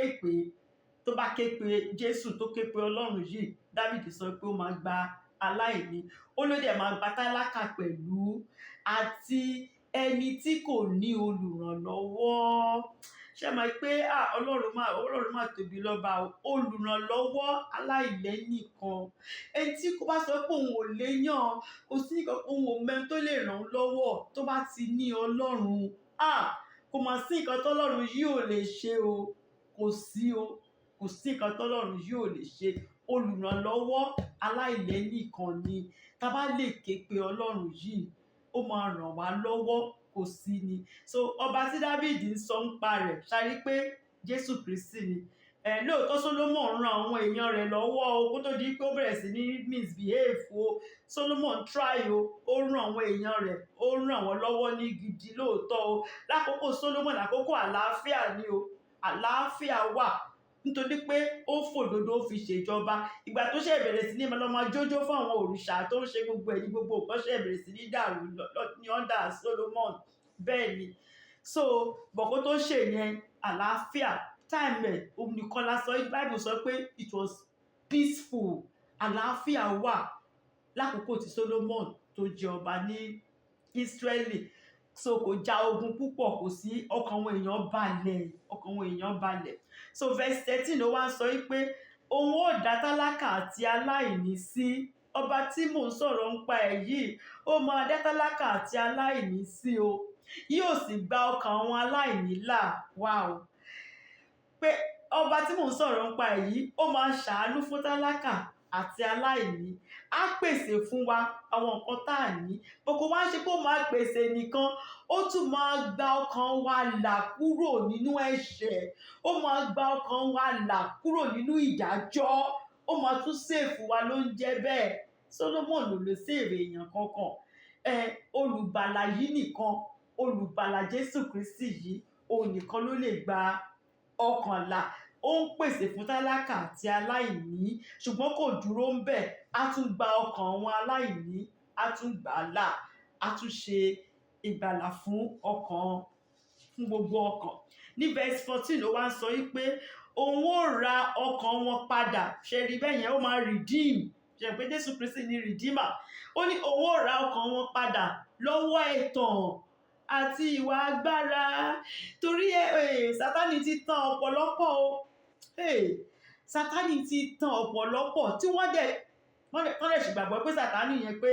ké pé Jésù, tó ké pé Ọlọ́run yìí, Dáfídì sọ pé ó máa gba aláìní. Ó ló dẹ̀ máa gba tálákà pẹ̀lú àti ẹni tí kò ní olùrànlọ́wọ́. Ṣé mọ̀ pé Ọlọ́run máa tóbi lọ́ba o. Olùrànlọ́wọ́ aláìlẹ́nìkan. Ẹni tí kò bá sọ pé òun ò léyàn, kò sí nǹkan òun ò mẹ́ni tó lè ràn lọ́wọ́ tó bá ti ní Ọlọ́run. Kò mà sí nǹkan tọ́lọ́run yìí ò lè ṣe o. Kò sí nǹkan tọ́lọ́run yìí ò lè ṣe. Olùrànlọ́wọ́ aláìlẹ́nìkan ni. Tá bá lè ké pe Ọlọ́run yìí, ó máa ràn wá lọ́wọ́, kò sí ni. So ọba tí Dáfídì ń sọ ń pa rẹ̀, ṣárí pé Jésù Kristi ni. Lóòótọ́ Solomon ran àwọn èèyàn rẹ̀ lọ́wọ́ o kó tó di pé ó bẹ̀rẹ̀ sí ní misbehave o. Solomon try o, ó ran àwọn èèyàn rẹ̀, ó ràn wọ́n lọ́wọ́ ní gidi lóòótọ́ o. Lákòókò Solomon àkókò àlàáfíà ni o. Àlàáfíà wà nítorí pé ó fòdodo fi ṣèjọba. Ìgbà tó ṣe bẹ̀rẹ̀ sí ní máa jójó fún àwọn òrìṣà tó ń ṣe gbogbo ẹ̀ ní gbogbo nǹkan ṣe bẹ̀rẹ̀ sí ní dàrú ní under Solomon. Bẹ́ẹ̀ ni. So bọ̀kó tó ṣe yẹn àlàáfíà time ẹ̀ nìkan la sọ, Bible sọ pé it was peaceful. Àlàáfíà wà lákòókò tí Solomon tó jẹ ọba ní Ísírẹ́lì. So kò ja ogun púpọ̀, kò sí ọkàn àwọn èèyàn balẹ̀. So verse 13 ló wá ń sọ wípé òun ó dá tálákà àti aláìní sí. Ọba tí mò ń sọ̀rọ̀ ń pa ẹ̀ yìí, ó máa dá tálákà àti aláìní sí o. Yóò sì gba ọkàn àwọn aláìní là. Wow. Pé ọba tí mò ń sọ̀rọ̀ ń pa ẹ̀ yìí, ó máa ṣàánú fún tálákà àti aláìní. Á pèsè fún wa àwọn nǹkan tá à ní. Gbogbo wa ń ṣe pé ó máa pèsè nìkan, ó tún máa gba ọkàn wa là kúrò nínú ẹ̀ṣẹ̀. Ó máa gba ọkàn wa là kúrò nínú ìdájọ́. Ó máa tún save wa ló ń jẹ́ bẹ́ẹ̀. Solomon ò lè save èèyàn kankan. Olùgbàlà yìí nìkan, olùgbàlà Jésù Kristi yìí, òun nìkan ló lè gba ọkàn là. Ó ń pèsè fún tálákà àti aláìní, ṣùgbọ́n kò dúró ń bẹ̀. Á tún gba ọkàn àwọn aláìní, á tún gbà á là, á tún ṣe ìgbàlà fún gbogbo ọkàn. Ní verse 14 ló wá ń sọ wípé òun ó ra ọkàn wọn padà. Ṣé rí bẹ́ẹ̀ yẹn, ó máa redeem. ṣe pé Jésù Kristi ni redeemer. Ó ní òun ó ra ọkàn wọn padà lọ́wọ́ ẹ̀tàn àti ìwà agbára. Torí Sátánì ti tàn ọ̀pọ̀lọpọ̀ o. Sátánì ti tàn ọ̀pọ̀lọpọ̀ tí wọ́n dẹ̀ sì gbàgbọ́ pé Sátánì yẹn pé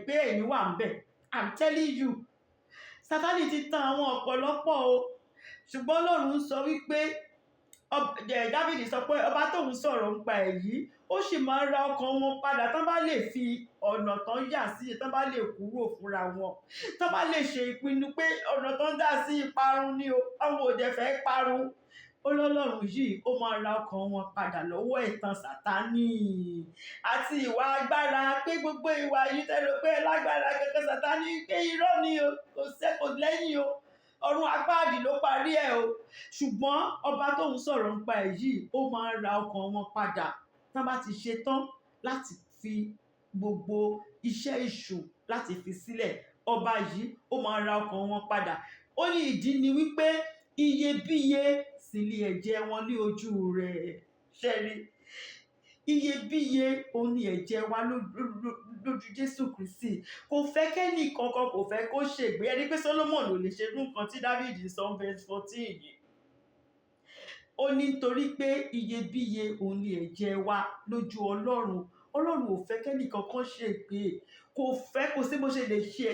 pé ẹ̀yin wà ń bẹ̀. I'm telling you, Sátánì ti tàn àwọn ọ̀pọ̀lọpọ̀ o. Ṣùgbọ́n Ọlọ́run sọ wípé Dáfídì sọ pé ọba tóun sọ̀rọ̀ nípa èyí ó sì máa ra ọkàn wọn padà tán bá lè fi ọ̀nà tán yà sí tán bá lè kúrò fúnra wọn, tán bá lè ṣe ìpinnu pé ọ̀nà tán dà sí ìparun ni o, àwọn ò dẹ̀ fẹ́ parun. Ọlọ́run yìí ó máa ra ọkàn wọn padà lọ́wọ́ ẹ̀tàn Sátánì àti ìwà agbára, pé gbogbo ìwà yìí tẹ́lẹ̀ pé lágbára kẹ̀kẹ́ Sátánì pé irọ́ ni o, kò sẹ́kọ̀ọ́ lẹ́yìn o, ọ̀run apáàdì ló parí ẹ̀ o. Ṣùgbọ́n ọba tóun sọ̀rọ̀ nípa èyí ó máa ra ọkàn wọn padà tán bá ti ṣe tán láti fi gbogbo iṣẹ́ èṣù láti fi sílẹ̀. Ọba yìí ó máa ra ọkàn wọn padà. Ó ní ìdí ni wípé iyebíye sì ni ẹ̀jẹ̀ wọn ní ojú rẹ̀. Ṣẹ́rí, iyebíye òun ni ẹ̀jẹ̀ wa lójú Jésù Kristi. Kò fẹ́ kẹ́ni kankan, kò fẹ́ kó ṣègbé. Ẹni pé Solomon ò lè ṣe nǹkan tí Dáfídì sọ verse 14 yìí. Ó ní nítorí pé iyebíye òun ni ẹ̀jẹ̀ wa lójú Ọlọ́run. Ọlọ́run ò fẹ́ kẹ́ni kankan ṣègbé. Kò fẹ́, kò sí bó ṣe lè ṣe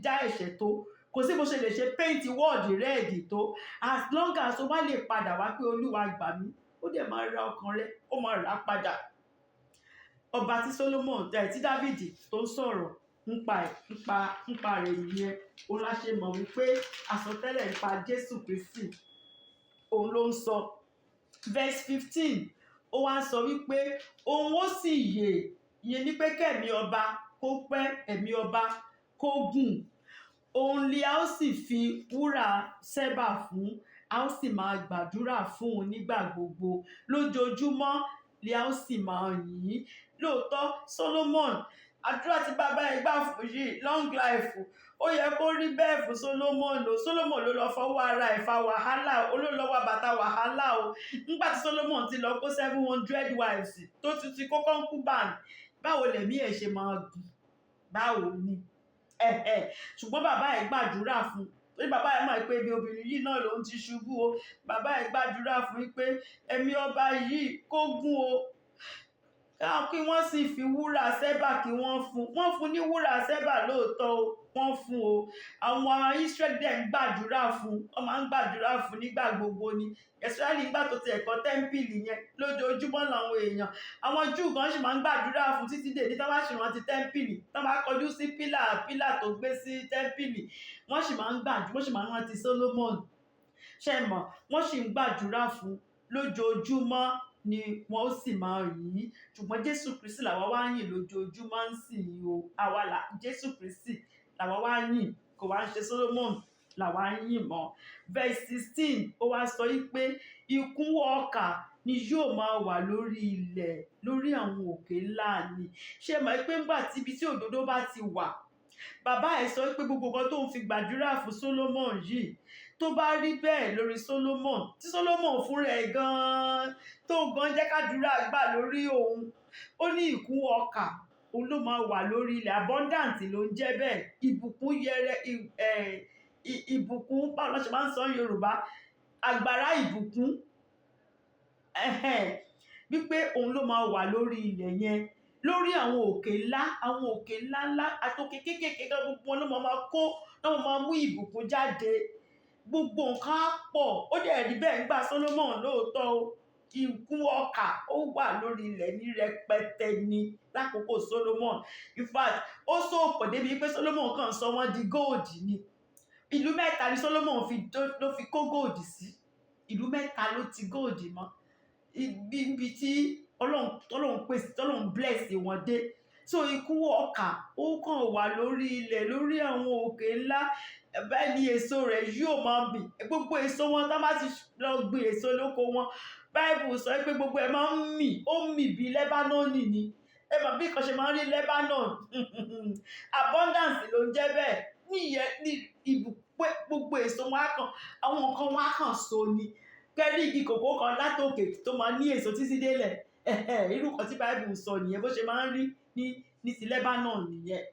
dá ẹ̀ṣẹ̀ tó, kò sí bó ṣe lè ṣe paint word red tó, as long as o bá lè padà wá pé Olúwa gbà mí, ó dẹ̀ máa ra ọkàn rẹ, ó máa rà á padà. Ọba tí Solomon tí Dáfídì tó ń sọ̀rọ̀ nípa rẹ̀ nìyẹn. Ó láṣẹ mọ̀ wípé àsọtẹ́lẹ̀ nípa Jésù Kristi òun ló ń sọ. Verse 15 ó wá sọ wípé òun ó sì yè, ìyẹn ní pé kẹ́mi ọba kó pẹ́, ẹ̀mí ọba kó gùn. Òun ni a ó sì fi wúrà sẹ́bà fún, a ó sì máa gbàdúrà fún un nígbà gbogbo. Lójoojúmọ́ ni a ó sì máa yìn. Lóòótọ́ Solomon, àdúrà tí bàbá ẹ̀ gbà fún yìí, long life, ó yẹ kó rí bẹ́ẹ̀ fún Solomon o. Solomon ló lọ fọwọ́ ara ẹ̀ fa wàhálà, olólọ́wọ́ bàtà wàhálà o. Nígbà tí Solomon ti lọ kó 700 wives tó ti kó concubine, báwo lẹ̀mí ẹ̀ ṣe máa gùn? Báwo ni? Ṣùgbọ́n bàbá ẹ̀ gbàdúrà fún, torí bàbá ẹ̀ mọ̀ pé ibi obìnrin yìí náà ló ń ti ṣubú o. Bàbá ẹ̀ gbàdúrà fún pé ẹ̀mí ọba yìí kó gùn o, kí wọ́n sì fi wúrà sẹ́bà kí wọ́n fún ní wúrà sẹ́bà lóòótọ́ o, wọ́n fún o. Àwọn Israẹli dẹ̀ ń gbàdúrà fún, wọ́n máa ń gbàdúrà fún nígbà gbogbo ni. Especially nígbà tó ti ẹ̀kọ́ tẹ́ḿpìlì yẹn lójoojúmọ́ làwọn èèyàn, àwọn Júù gan sì máa ń gbàdúrà fún títí dè ní tán bá ṣe rántí tẹ́ḿpìlì, tán bá kọjú sí pílà tó gbé sí tẹ́ḿpìlì, wọ́n sì máa ń rántí Solomon. Ṣé mọ̀, wọ́n sì ń gbàdúrà fún lójoojúmọ́ ni wọ́n ó sì máa yìn. Ṣùgbọ́n Jésù Kristi làwa wá yìn lójoojúmọ́ ń sìn o. Jésù Kristi làwa wá yìn, kò wá ń ṣe Solomon làwa yìn mọ́. Verse 16 ó wá sọ wípé ìkúnwọ́ ọkà ni yóò máa wà lórí ilẹ̀, lórí àwọn òkè ńlá ni. Ṣé mọ̀ pé ńgbà tí ibi tí òdodo bá ti wà, bàbá ẹ̀ sọ pé gbogbo nǹkan tó ń fi gbàdúrà fún Solomon yìí tó bá rí bẹ́ẹ̀ lórí Solomon, tí Solomon fún rẹ̀ gan-an tó gan jẹ́ kádúrà gbà lórí òun, ó ní ìkúnwọ́ ọkà òun ló máa wà lórí ilẹ̀. Abundant ló ń jẹ́ bẹ́ẹ̀. Ìbùkún báwo ló ṣe máa ń sọ Yorùbá, àgbàrá ìbùkún, wípé òun ló máa wà lórí ilẹ̀ yẹn, lórí àwọn òkè ńlá àtòkè kéékèèké kan, gbogbo wọn ló máa kó, ló máa mú ìbùkún jáde. Gbogbo nǹkan á pọ̀. Ó dẹ̀ rí bẹ́ẹ̀ nígbà Solomon lóòótọ́ o. Ìkúnwọ́ ọkà ó wà lórí ilẹ̀ ní rẹpẹtẹ ni lákòókò Solomon. In fact, ó sọ̀pọ̀ débi pé Solomon kàn sọ wọ́n di gold ni. Ìlú mẹ́ta ni Solomon ló fi kó gold sí. Ìlú mẹ́ta ló ti gold mọ́. Ibi tí Ọlọ́run pèsè, Ọlọ́run bless wọn dé. So ìkúnwọ́ ọkà ó kàn wà lórí ilẹ̀, lórí àwọn òkè ńlá. Bẹ́ẹ̀ ni èso rẹ̀ yóò máa bì. Gbogbo èso wọn tá bá ti lọ gbin èso lóko wọn, Bible sọ pé gbogbo ẹ̀ máa ń mì, ó mì bí Lebanon ni. Ẹ mọ̀ bí nǹkan ṣe máa ń rí Lebanon. Abundance ló ń jẹ́ bẹ́ẹ̀. Ní ibùgbé gbogbo èso wọn á kàn, àwọn nǹkan wọn á kàn so ni. Kẹ́rí igi kòkó kan látòkè tó máa ní èso títí délẹ̀. irú kan tí Bible sọ nìyẹn, bó ṣe máa ń rí ní ti Lebanon nìyẹn,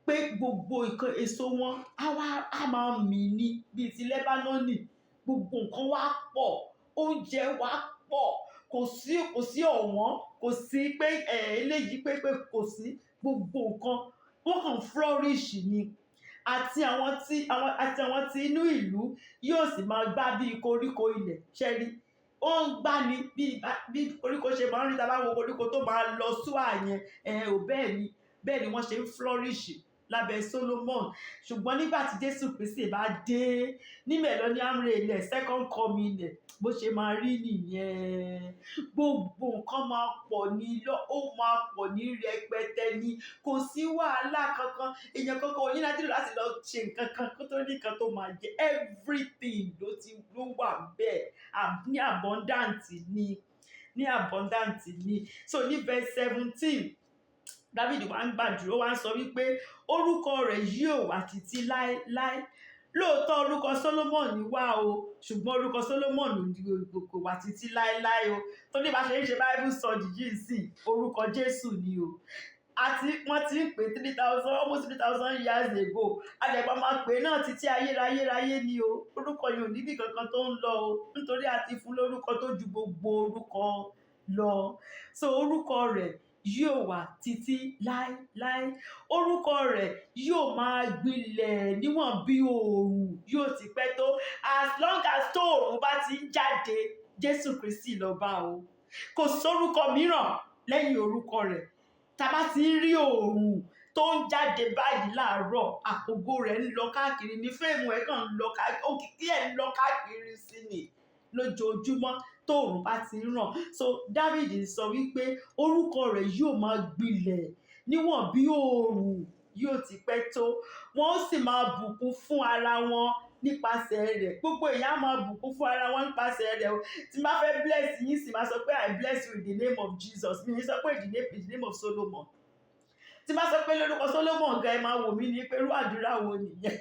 pé gbogbo nǹkan èso wọn á máa mì ní bíi ti Lebanoni, gbogbo nǹkan wá pọ̀, oúnjẹ wá pọ̀, kò sí ọ̀wọ́n, kò sí pé eléyìí pé kò sí, gbogbo nǹkan wọ́n kàn flourish ni. Àti àwọn tí inú ìlú yóò sì máa gbá bíi koríko ilẹ̀, ṣẹ́rí ó ń gbá ni bí koríko ṣe máa ń rí tá bá wo koríko tó máa lọ súà yẹn, bẹ́ẹ̀ ni wọ́n ṣe ń flourish lábẹ́ Solomon. Ṣùgbọ́n nígbà tí Jésù Kristi bá dé ní millennium reign ilẹ̀, second coming ilẹ̀, bó ṣe máa rí nìyẹn, gbogbo nǹkan máa pọ̀ ní ó máa pọ̀ ní rẹpẹtẹ ni, kò sí wàhálà kankan, èèyàn kankan ò ní láti lọ ṣe nǹkan kan kó tó ní nǹkan tó máa jẹ, everything ló wà bẹ́ẹ̀ ní abundant ni. So ní verse 17, David wá ń gbàdúrà, ó wá ń sọ wípé orúkọ rẹ̀ yóò wà títí láéláé. Lóòótọ́ orúkọ Solomon wà o, ṣùgbọ́n orúkọ Solomon kò wà títí láéláé o. Tó ní bá ṣe ń ṣe Bible study yìí sí, orúkọ Jésù ni o. Wọ́n ti ń pè 3,000 years ago. Àdẹ̀gbọ́n máa pè náà títí ayérayé ni o. Orúkọ yìí ò níbi kankan tó ń lọ o, nítorí a ti fún lórúkọ tó ju gbogbo orúkọ lọ. So orúkọ rẹ̀ yóò wà títí láéláé. Orúkọ rẹ̀ yóò máa gbilẹ̀ níwọ̀n bí oòrùn yóò ti pẹ́ tó. As long as tó oòrùn bá ti ń jáde, Jésù Kristi lọ́ba o. Kò sórúkọ mìíràn lẹ́yìn orúkọ rẹ̀. Tá bá ti ń rí oòrùn tó ń jáde báyìí láàárọ̀, ògo rẹ̀ ń lọ káàkiri ní, fẹ́ẹ̀mù ẹ̀ kàn ń lọ káàkiri, òkìkí ẹ̀ ń lọ káàkiri sí ni lójoojúmọ́ tóòrùn bá ti ń ràn. So David sọ wípé orúkọ rẹ̀ yóò máa gbilẹ̀ níwọ̀n bí oòrùn yóò ti pẹ́ tó. Wọ́n ó sì máa bùkún fún ara wọn nípasẹ̀ rẹ̀. Gbogbo èèyàn á máa bùkún fún ara wọn nípasẹ̀ rẹ̀ o. Tí n bá fẹ́ bless yín sì máa sọ pé I bless you in the name of Jesus. Mi ní sọ pé in the name of Solomon. Tí n bá sọ pé lórúkọ Solomon gan, ẹ máa wò mí ní pé irú àdúrà wo nìyẹn.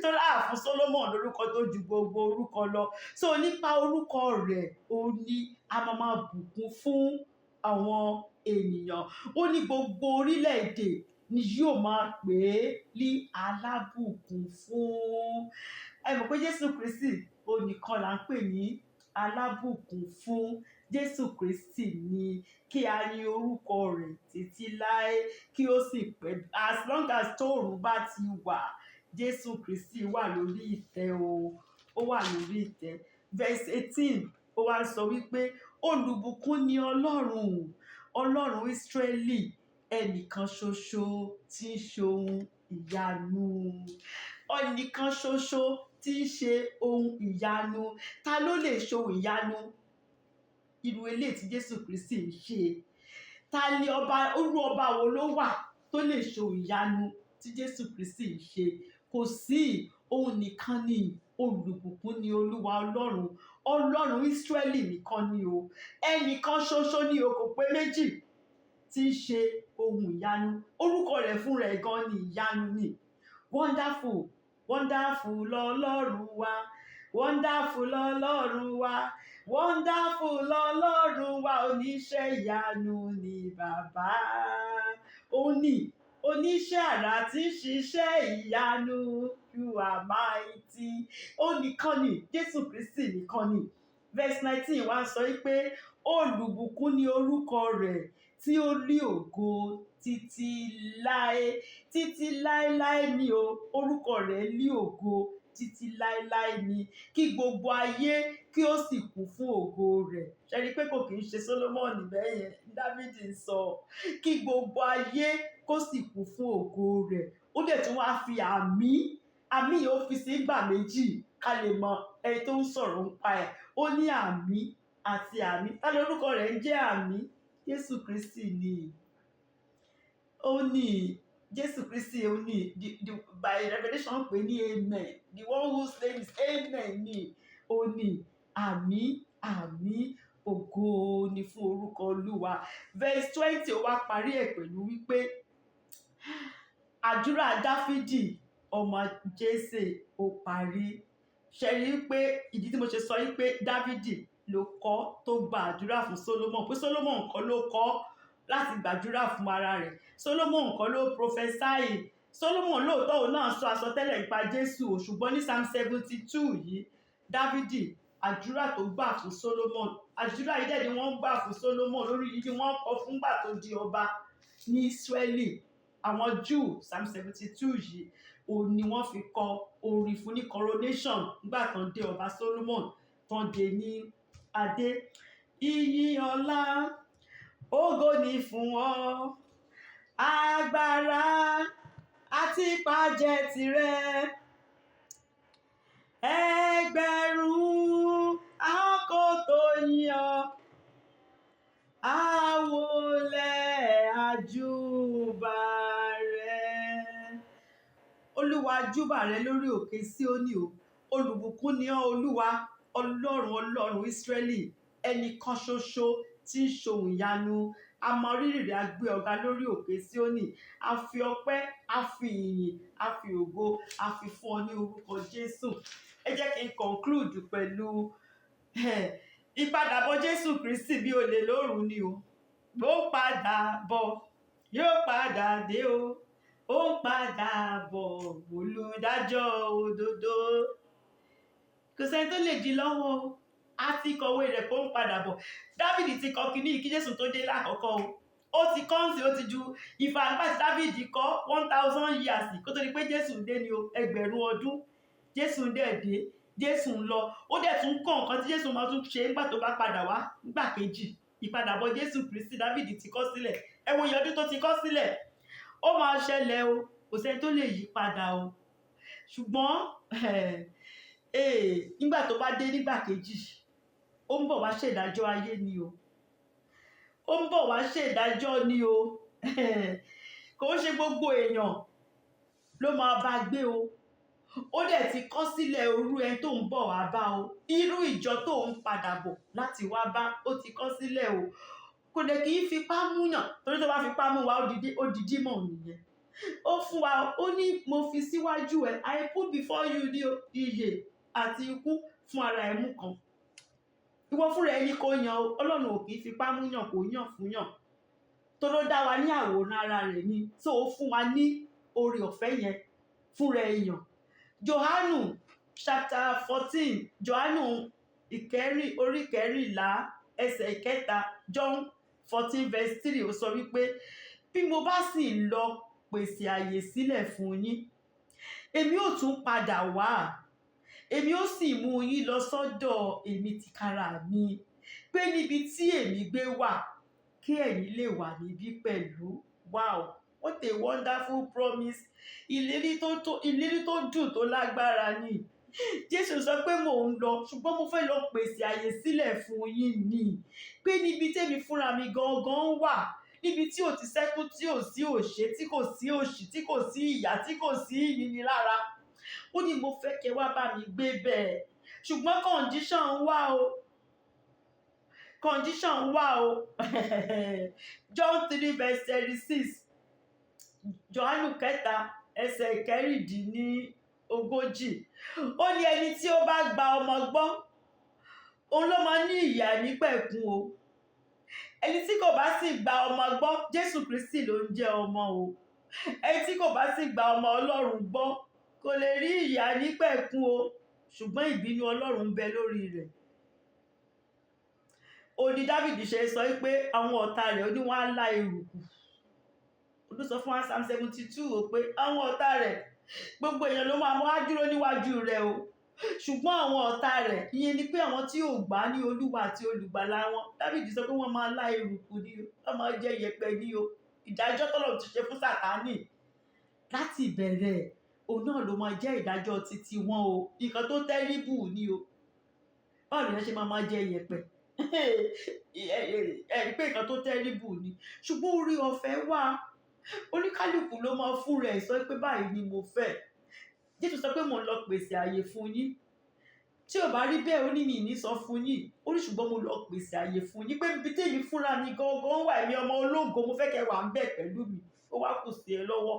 Torí fún Solomon lórúkọ tó ju gbogbo orúkọ lọ. So nípa orúkọ rẹ̀ ó ní a máa bùkún fún àwọn ènìyàn. Ó ní gbogbo orílẹ̀-èdè ni yóò máa pè é ní alábùkún fún. Ẹ mọ̀ pé Jésù Kristi onìkan là ń pè ní alábùkún fún. Jésù Kristi ni kí a yin orúkọ rẹ̀ títí láé, kí ó sì pẹ́. As long as tóòrùn bá ti wà, Jésù Kristi wà lórí ìtẹ́ o. Ó wà lórí ìtẹ́. Verse 18, ó wá sọ wípé olùbùkún ni Ọlọ́run Ísírẹ́lì, ẹnìkan ṣoṣo tí ń ṣe ohun ìyanu. Ẹnìkan ṣoṣo tí ń ṣe ohun ìyanu. Ta ló lè ṣe ohun ìyanu irú eléyìí tí Jésù Kristi ń ṣe? Ta ni irú ọba wo ló wà tó lè ṣe ohun ìyanu tí Jésù Kristi ń ṣe? Kò sí. Òun nìkan ni olùbùkún ni Olúwa Ọlọ́run Ísírẹ́lì nìkan ni o. Ẹnìkan ṣoṣo ni o, kò pé méjì, tí ń ṣe ohun ìyanu. Orúkọ rẹ̀ fún rẹ̀ gan ni ìyanu ni. Wonderful lọ́lọ́run wa, wonderful lọ́lọ́run wa, wonderful lọ́lọ́run wa, oníṣẹ́ ìyanu ni bàbá. Ó ní oníṣẹ́ àrà tí ń ṣiṣẹ́ ìyanu, you are mighty. Ó nìkan ni, Jésù Kristi nìkan ni. Verse 19 wá sọ wípé olùbùkún ni orúkọ rẹ̀ tí ó ní ògo títí láéláé ni o. Orúkọ rẹ̀ ní ògo títí láéláé ni. Kí gbogbo ayé kí ó sì kún fún ògo rẹ̀. Ṣé rí pé kò kì í ṣe Solomon bẹ́yẹn, David ń sọ. Kí gbogbo ayé kó sì kún fún ògo rẹ̀. Ó dẹ̀ tún wá fi àmì yóò fi sí ìgbà méjì ká lè mọ ẹni tó ń sọ̀rọ̀ nípa ẹ̀. Ó ní àmì àti àmì. Ta lórúkọ rẹ̀ ń jẹ́ àmì? Jésù Kristi ni. Ó ní Jésù Kristi, ó ní by revelation pè ní amen. The one whose name is amen ni. Ó ní àmì ògo ni fún orúkọ Olúwa. Verse 20 ó wá parí ẹ̀ pẹ̀lú wípé àdúrà Dáfídì ọmọ Jésè ó parí. Ṣé rí pé ìdí tí mo ṣe sọ wípé Dáfídì ló kọ́ tó gba àdúrà fún Solomon pé Solomon kọ́ ló kọ́ láti gbàdúrà fún ara rẹ̀. Solomon kọ́ ló prophesy. Solomon lóòótọ́ òun náà sọ àsọtẹ́lẹ̀ nípa Jésù ṣùgbọ́n ní Psalm 72 yìí Dávìdì àdúrà tó gbà fún Solomon, àdúrà yìí dẹ̀ ni wọ́n gbà fún Solomon lórí yìí ni wọ́n kọ fúngbà tó di ọba ní Ísírẹ́lì. Àwọn Júù Psalm 72 yìí òun ni wọ́n fi kọ orin fún ní coronation nígbà tán dé ọba Solomon tán dé ní adé. Ìyìn ọlá ògo ni fún ọ, agbára àti ipá jẹ́ tirẹ̀. Ẹgbẹ̀rún àwọn kò tó yìn ọ́, àwọlẹ̀ àjúbà rẹ̀. Olúwa júbà rẹ lórí òkè Síónì o. Olùbùkún ni ọ́ Olúwa, Ọlọ́run Ísírẹ́lì, ẹnìkan ṣoṣo tí ń ṣohun ìyanu. A mọ rírì rẹ̀, a gbé ọ̀gá lórí òkè Síónì. A fi ọpẹ́, a fi ìyìn, a fi ògo, a fi fún ọ ní orúkọ Jésù. Ẹ jẹ́ kí n conclude pẹ̀lú ìpadàbọ̀ Jésù Kristi bí olè lóru ni o. Ó padà bọ̀, yóò padà dé o. Ó padà bọ̀, olùdájọ́ òdodo. Kò sẹ́ni tó lè dí lọ́wọ́ o. A ti kọ̀wé rẹ̀ kó ń padà bọ̀. Dávìdì ti kọ kíní kí Jésù tó dé lákọ̀ọ́kọ́ o. Ó ti kọ́ǹsì, ó ti ju ìfà nígbà tí Dávìdì kọ́ 1000 years kó tó di pé Jésù ń dé ni o. Ẹgbẹ̀rún ọdún Jésù ń dẹ̀ dé, Jésù ń lọ. Ó dẹ̀ tún kọ́ nǹkan tí Jésù máa tún ṣe nígbà tó bá padà wá nígbà kejì. Ìpadàbọ̀ Jésù Kristi Dávìdì ti kọ sílẹ̀. Ẹ wo iye ọdún tó ti kọ sílẹ̀. Ó máa ṣẹlẹ̀ o. Kò sẹ́ni tó lè yí padà o. Ṣùgbọ́n nígbà tó bá dé nígbà kejì, ó ń bọ̀ wá ṣèdájọ́ ayé ni o. Ó ń bọ̀ wá ṣèdájọ́ ni o. Kò ń ṣe gbogbo èèyàn ló máa bá gbé o. Ó dẹ̀ ti kọ sílẹ̀ orú ẹni tó ń bọ̀ wá bá o. Irú ìjọ tó ń padà bọ̀ láti wá bá, ó ti kọ sílẹ̀ o. Kò dẹ̀ kì í fipá múyàn, torí tó bá fipá mú wa ó di dímọ̀ nìyẹn. Ó fún wa, ó ní mo fi síwájú ẹ, I put before you ní ìyè àti ikú fún ara ẹ mú kan. Ìwọ fúnra ẹni kò yàn o. Ọlọ́run ò kì í fipá múyàn, kò yàn fún yàn. Tó ló dá wa ní àwòrán ara rẹ̀ ni. So ó fún wa ní oore ọ̀fẹ́ yẹn fúnra èèyàn. Jòhánù chapter 14, Jòhánù orí kẹrìnlá ẹsẹ̀ ìkẹta, John 14 verse 3 ó sọ wípé bí mo bá sì lọ pèsè àyè sílẹ̀ fún yín, èmi ó tún padà wá, èmi ó sì mú yín lọ sọ́dọ̀ èmi tìkára mi, pé níbi tí èmi gbé wà kí ẹ̀yin lè wà níbí pẹ̀lú. Wow, what a wonderful promise. Ìlérí tó dùn tó lágbára ni. Jésù sọ pé mò ń lọ, ṣùgbọ́n mo fẹ́ lọ pèsè àyè sílẹ̀ fún yín ni, pé níbi tèmi fúnra mi gangan wà, níbi tí ò ti sẹ́kù, tí ò sí òṣè, tí kò sí òṣì, tí kò sí ìyà, tí kò sí ìnínilára. Ó ní mo fẹ́ kẹ́ wá bá mi gbé bẹ́ẹ̀. Ṣùgbọ́n condition wà o. Condition wà o. John 3 verse 36. Jòhánù kẹta ẹsẹ̀ ìkẹrìndínlógójì. Ó ní ẹni tí ó bá gba ọmọ gbọ́, òun ló máa ní ìyè nípẹ̀kun o. Ẹni tí kò bá sì gba ọmọ gbọ́, Jésù Kristi ló ń jẹ́ ọmọ o. Ẹni tí kò bá sì gba ọmọ Ọlọ́run gbọ́ kò lè rí ìyè nípẹ̀kun o, ṣùgbọ́n ìbínú Ọlọ́run ń bẹ lórí rẹ̀. Ó ní Dávìdì ṣe sọ pé àwọn ọ̀tá rẹ̀ ó ní wọ́n á lá erùkù. Ó tún sọ fún wa Psalm 72 pé àwọn ọ̀tá rẹ̀ gbogbo èèyàn ló máa wá dúró níwájú rẹ̀ o, ṣùgbọ́n àwọn ọ̀tá rẹ̀, ìyẹn ni pé àwọn tí ò gbà ní Olúwa àti olùgbàlà wọn, Dávìdì sọ pé wọ́n máa lá erùkù ni o, wọ́n máa jẹ yẹ̀pẹ̀ ni o. Ìdájọ́ tọ́lọ́run ti ṣe fún Sátánì láti ìbẹ̀rẹ̀, òun náà ló máa jẹ́ ìdájọ́ títí wọn o. Nǹkan tó tẹ́ríbù ni o. Báwo ni wọ́n ṣe máa jẹ yẹ̀pẹ̀? Ẹ̀rí pé nǹkan tó tẹ́ríbù ni. Ṣùgbọ́n orí ọ̀fẹ́ wà. Oníkálùkù ló máa fún rẹ̀ sọ pé báyìí ni mo fẹ́. Jésù sọ pé mo lọ pèsè àyè fún yín. Tí ò bá rí bẹ́ẹ̀, ó ní mi ní sọ fún yín. Ó ní ṣùgbọ́n mo lọ pèsè àyè fún yín, pé ibi tèmi fúnra mi gangan wà, èmi ọmọ ológo, mo fẹ́ kẹ́ wà ń bẹ̀ pẹ̀lú mi. Ó wá kù sí ẹ lọ́wọ́.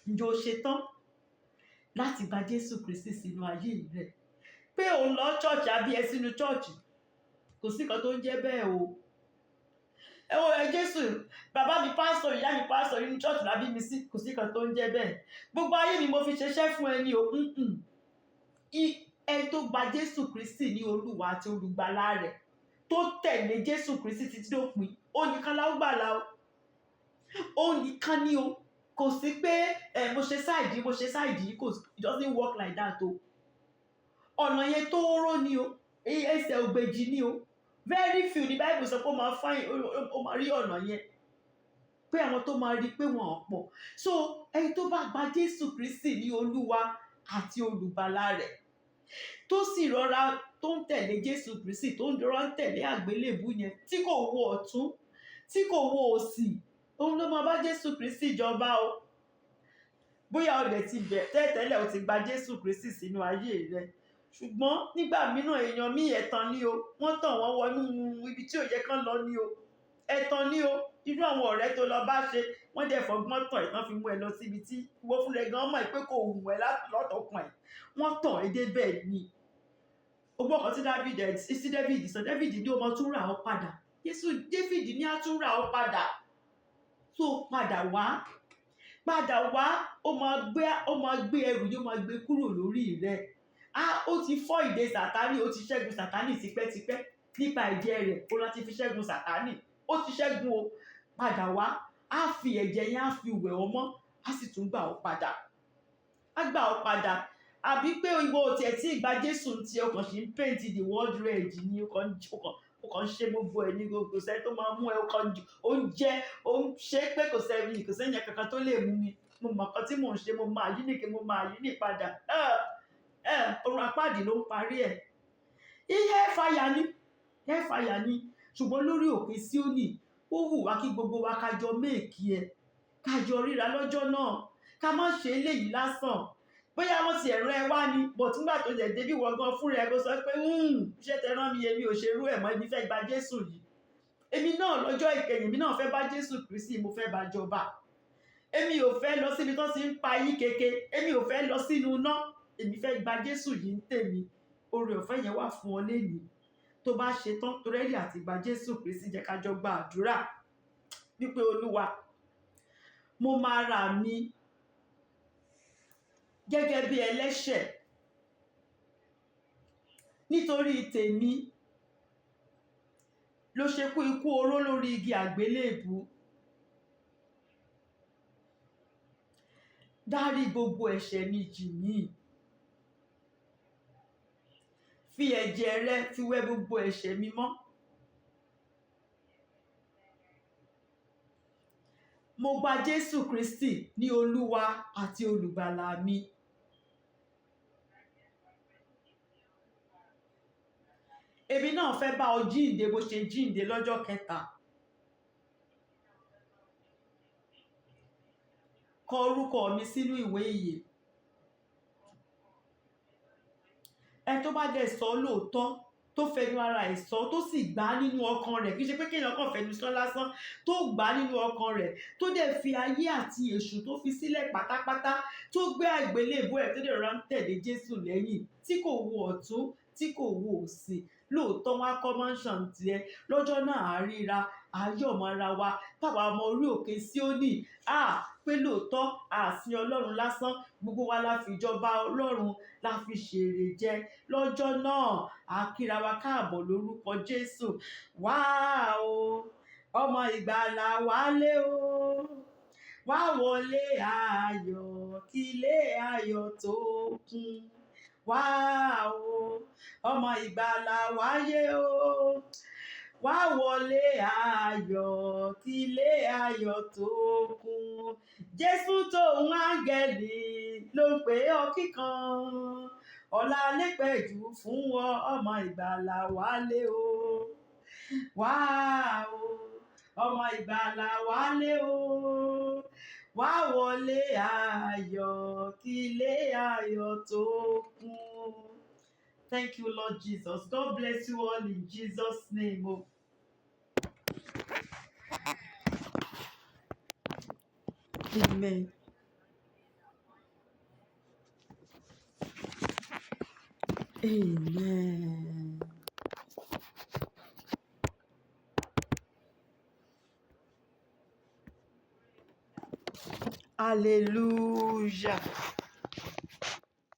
Ǹjẹ́ o ṣe tán láti gba Jésù Kristi sínú ayé rẹ̀? Pé òun lọ church àbí ẹ sínú church. kò sí nǹkan tó ń jẹ́ bẹ́ẹ̀ o. ẹ wo ẹ Jésù, bàbá mi pásítọ̀, ìyá mi pásítọ̀, nínú church làbí mi sí, kò sí nǹkan tó ń jẹ́ bẹ́ẹ̀. Gbogbo ayé mi mo fi ṣiṣẹ́ fún ẹni o. Ẹni tó gba Jésù Kristi ní Olúwa àti olùgbàlà rẹ̀, tó tẹ̀lé Jésù Kristi títí dópin, ó nìkan la ó gbàlà o. Ó nìkan ni o. Kò sí pé mo ṣe sáìdì, it doesn't work like that o. Ọ̀nà yẹn tó rọ́ ni o, ẹsẹ̀ ògbèjì ni o. Very few ni Bible sọ pé ó máa rí ọ̀nà yẹn, pé àwọn tó máa rí pé wọ́n ò pọ̀. So ẹni tó bá gba Jésù Kristi ní Olúwa àti olùgbàlà rẹ̀, tó sì rọra tó ń tẹ̀lé Jésù Kristi, tó ń rọra ń tẹ̀lé àgbélébù yẹn, tí kò wo ọ̀tún, tí kò wo òsì, òun ló máa bá Jésù Kristi jọba o. Bóyá o dẹ̀ ti tẹ́lẹ̀ o ti gba Jésù Kristi sínú ayé rẹ, ṣùgbọ́n nígbà mìíràn èèyàn mí ẹ̀tàn ni o, wọ́n tàn wọ́n wọnú ibi tí ò yẹ kán lọ ni o. Ẹ̀tàn ni o. Irú àwọn ọ̀rẹ́ tó lọ bá ṣe, wọ́n dẹ̀ fọgbọ́n tàn ẹ̀ tán fi mú ẹ lọ síbi tí ìwọ fún rẹ gan mọ̀ pé kò wù ẹ́ lọ́tọ̀ọ̀kan ẹ̀. Wọ́n tàn ẹ́ débẹ̀ ni. Ogbó kan tí David sọ, David ní ó máa tún rà ọ́ padà. David ní á tún rà ọ́ padà. So padà wá, ó máa gbé ẹrù yìí, ó máa gbé kúrò lórí rẹ̀. Ó ti fọ́ ìdè Sátánì, ó ti ṣẹ́gun Sátánì tipẹ́tipẹ́ nípa ẹ̀jẹ̀ rẹ̀, ó láti fi ṣẹ́gun Sátánì. Ó ti ṣẹ́gun o. Padà wá, á fi ẹ̀jẹ̀ yẹn á fi wẹ̀ ọ́ mọ́, á sì tún gbà ọ́ padà. Á gbà ọ́ padà. Àbí pé ìwọ ò tiẹ̀ tí ìgbà Jésù ti ọkàn ṣì ń paint the world red ni, ó kàn ṣe gbogbo ẹ̀ ní gbogbo sẹ́ni tó máa mú ẹ, ó ń ṣe pé kò sẹ́yìn kankan tó lè mú mi. Mo mọ̀ nǹkan tí mò ń ṣe, mo máa yí ní padà. Ọ̀run àpáàdì ló ń parí ẹ̀. Hellfire ni. Ṣùgbọ́n lórí òkè Síónì, ó wù wá kí gbogbo wa ká jọ méèkì ẹ̀, ká jọ ríra lọ́jọ́ náà, ká má ṣe eléyìí lásán. Bóyá wọ́n ti ẹ̀rọ ẹ wá ni, but nígbà tó jẹ́ débí wọ́n gan fún rẹ̀ kó sọ pé iṣẹ́ tẹ rán mi, èmi ò ṣerú ẹ̀ mọ́, èmi fẹ́ gba Jésù yìí. Èmi náà lọ́jọ́ ìkẹyìn, èmi náà fẹ́ bá Jésù Kristi, mo fẹ́ bá jọba. Èmi ò fẹ́ lọ síbi tó ti ń pa yín keke, èmi ò fẹ́ lọ sínú iná, èmi fẹ́ gba Jésù yìí ń tèmi. Oore ọ̀fẹ́ yẹn wà fún ọ lénìí. Tó bá ṣe tán tó rẹ́dì àti gba Jésù Kristi, jẹ́ ká jọ gba àdúrà wípé Olúwa, mo máa rà mí gẹ́gẹ́ bí ẹlẹ́ṣẹ̀ nítorí tèmi ló ṣe kú ikú oró lórí igi àgbélébù. Dárí gbogbo ẹ̀ṣẹ̀ mi jì mí. Fi ẹ̀jẹ̀ rẹ fi wẹ̀ gbogbo ẹ̀ṣẹ̀ mi mọ́. Mo gba Jésù Kristi ní Olúwa àti olùgbàlà mi. Èmi náà fẹ́ bá ọ jíǹde bó ṣe jíǹde lọ́jọ́ kẹta. Kọ orúkọ mi sínú ìwé ìyè. Ẹ tó bá dẹ̀ sọ lóòótọ́, tó fẹnu ara ẹ̀ sọ, tó sì gbà nínú ọkàn rẹ̀, kì í ṣe pé kéèyàn kàn fẹnu sọ lásán, tó gbà nínú ọkàn rẹ̀, tó dẹ̀ fi ayé àti èṣù tó fi sílẹ̀ pátápátá, tó gbé àgbélébùú ẹ̀ tó dẹ̀ rọra ń tẹ̀lé Jésù lẹ́yìn, tí kò wo ọ̀tún, tí kò wo òsì. Lóòótọ́ wọn á kọ́ mansion tiẹ̀, lọ́jọ́ náà á ríra, á yọ̀ mọ́ ara wa, táwa ọmọ orí òkè Síónì, pé lóòótọ́ àsìn Ọlọ́run lásán, gbogbo wa la fi ìjọba Ọlọ́run la fi ṣèrè jẹ. Lọ́jọ́ náà á kíra wa káàbọ̀ lórúkọ Jésù. Wá o, ọmọ ìgbàlà wálé o, wá wọlé ayọ̀, kílé ayọ̀ tó kún. Wá o, ọmọ ìgbàlà wáyé o, wá wọlé ayọ̀, kílé ayọ̀ tó kún. Jésù tóun áńgẹ́lì ló ń pè ọ́ kíkan, ọ̀la lépẹ̀jù fún ọ, ọmọ ìgbàlà wálé o. Wá o, ọmọ ìgbàlà wálé o, wá wọlé ayọ̀, kílé ayọ̀ tó kún. Thank you, Lord Jesus. God bless you all in Jesus' name. Amen. Amen. hallelujah.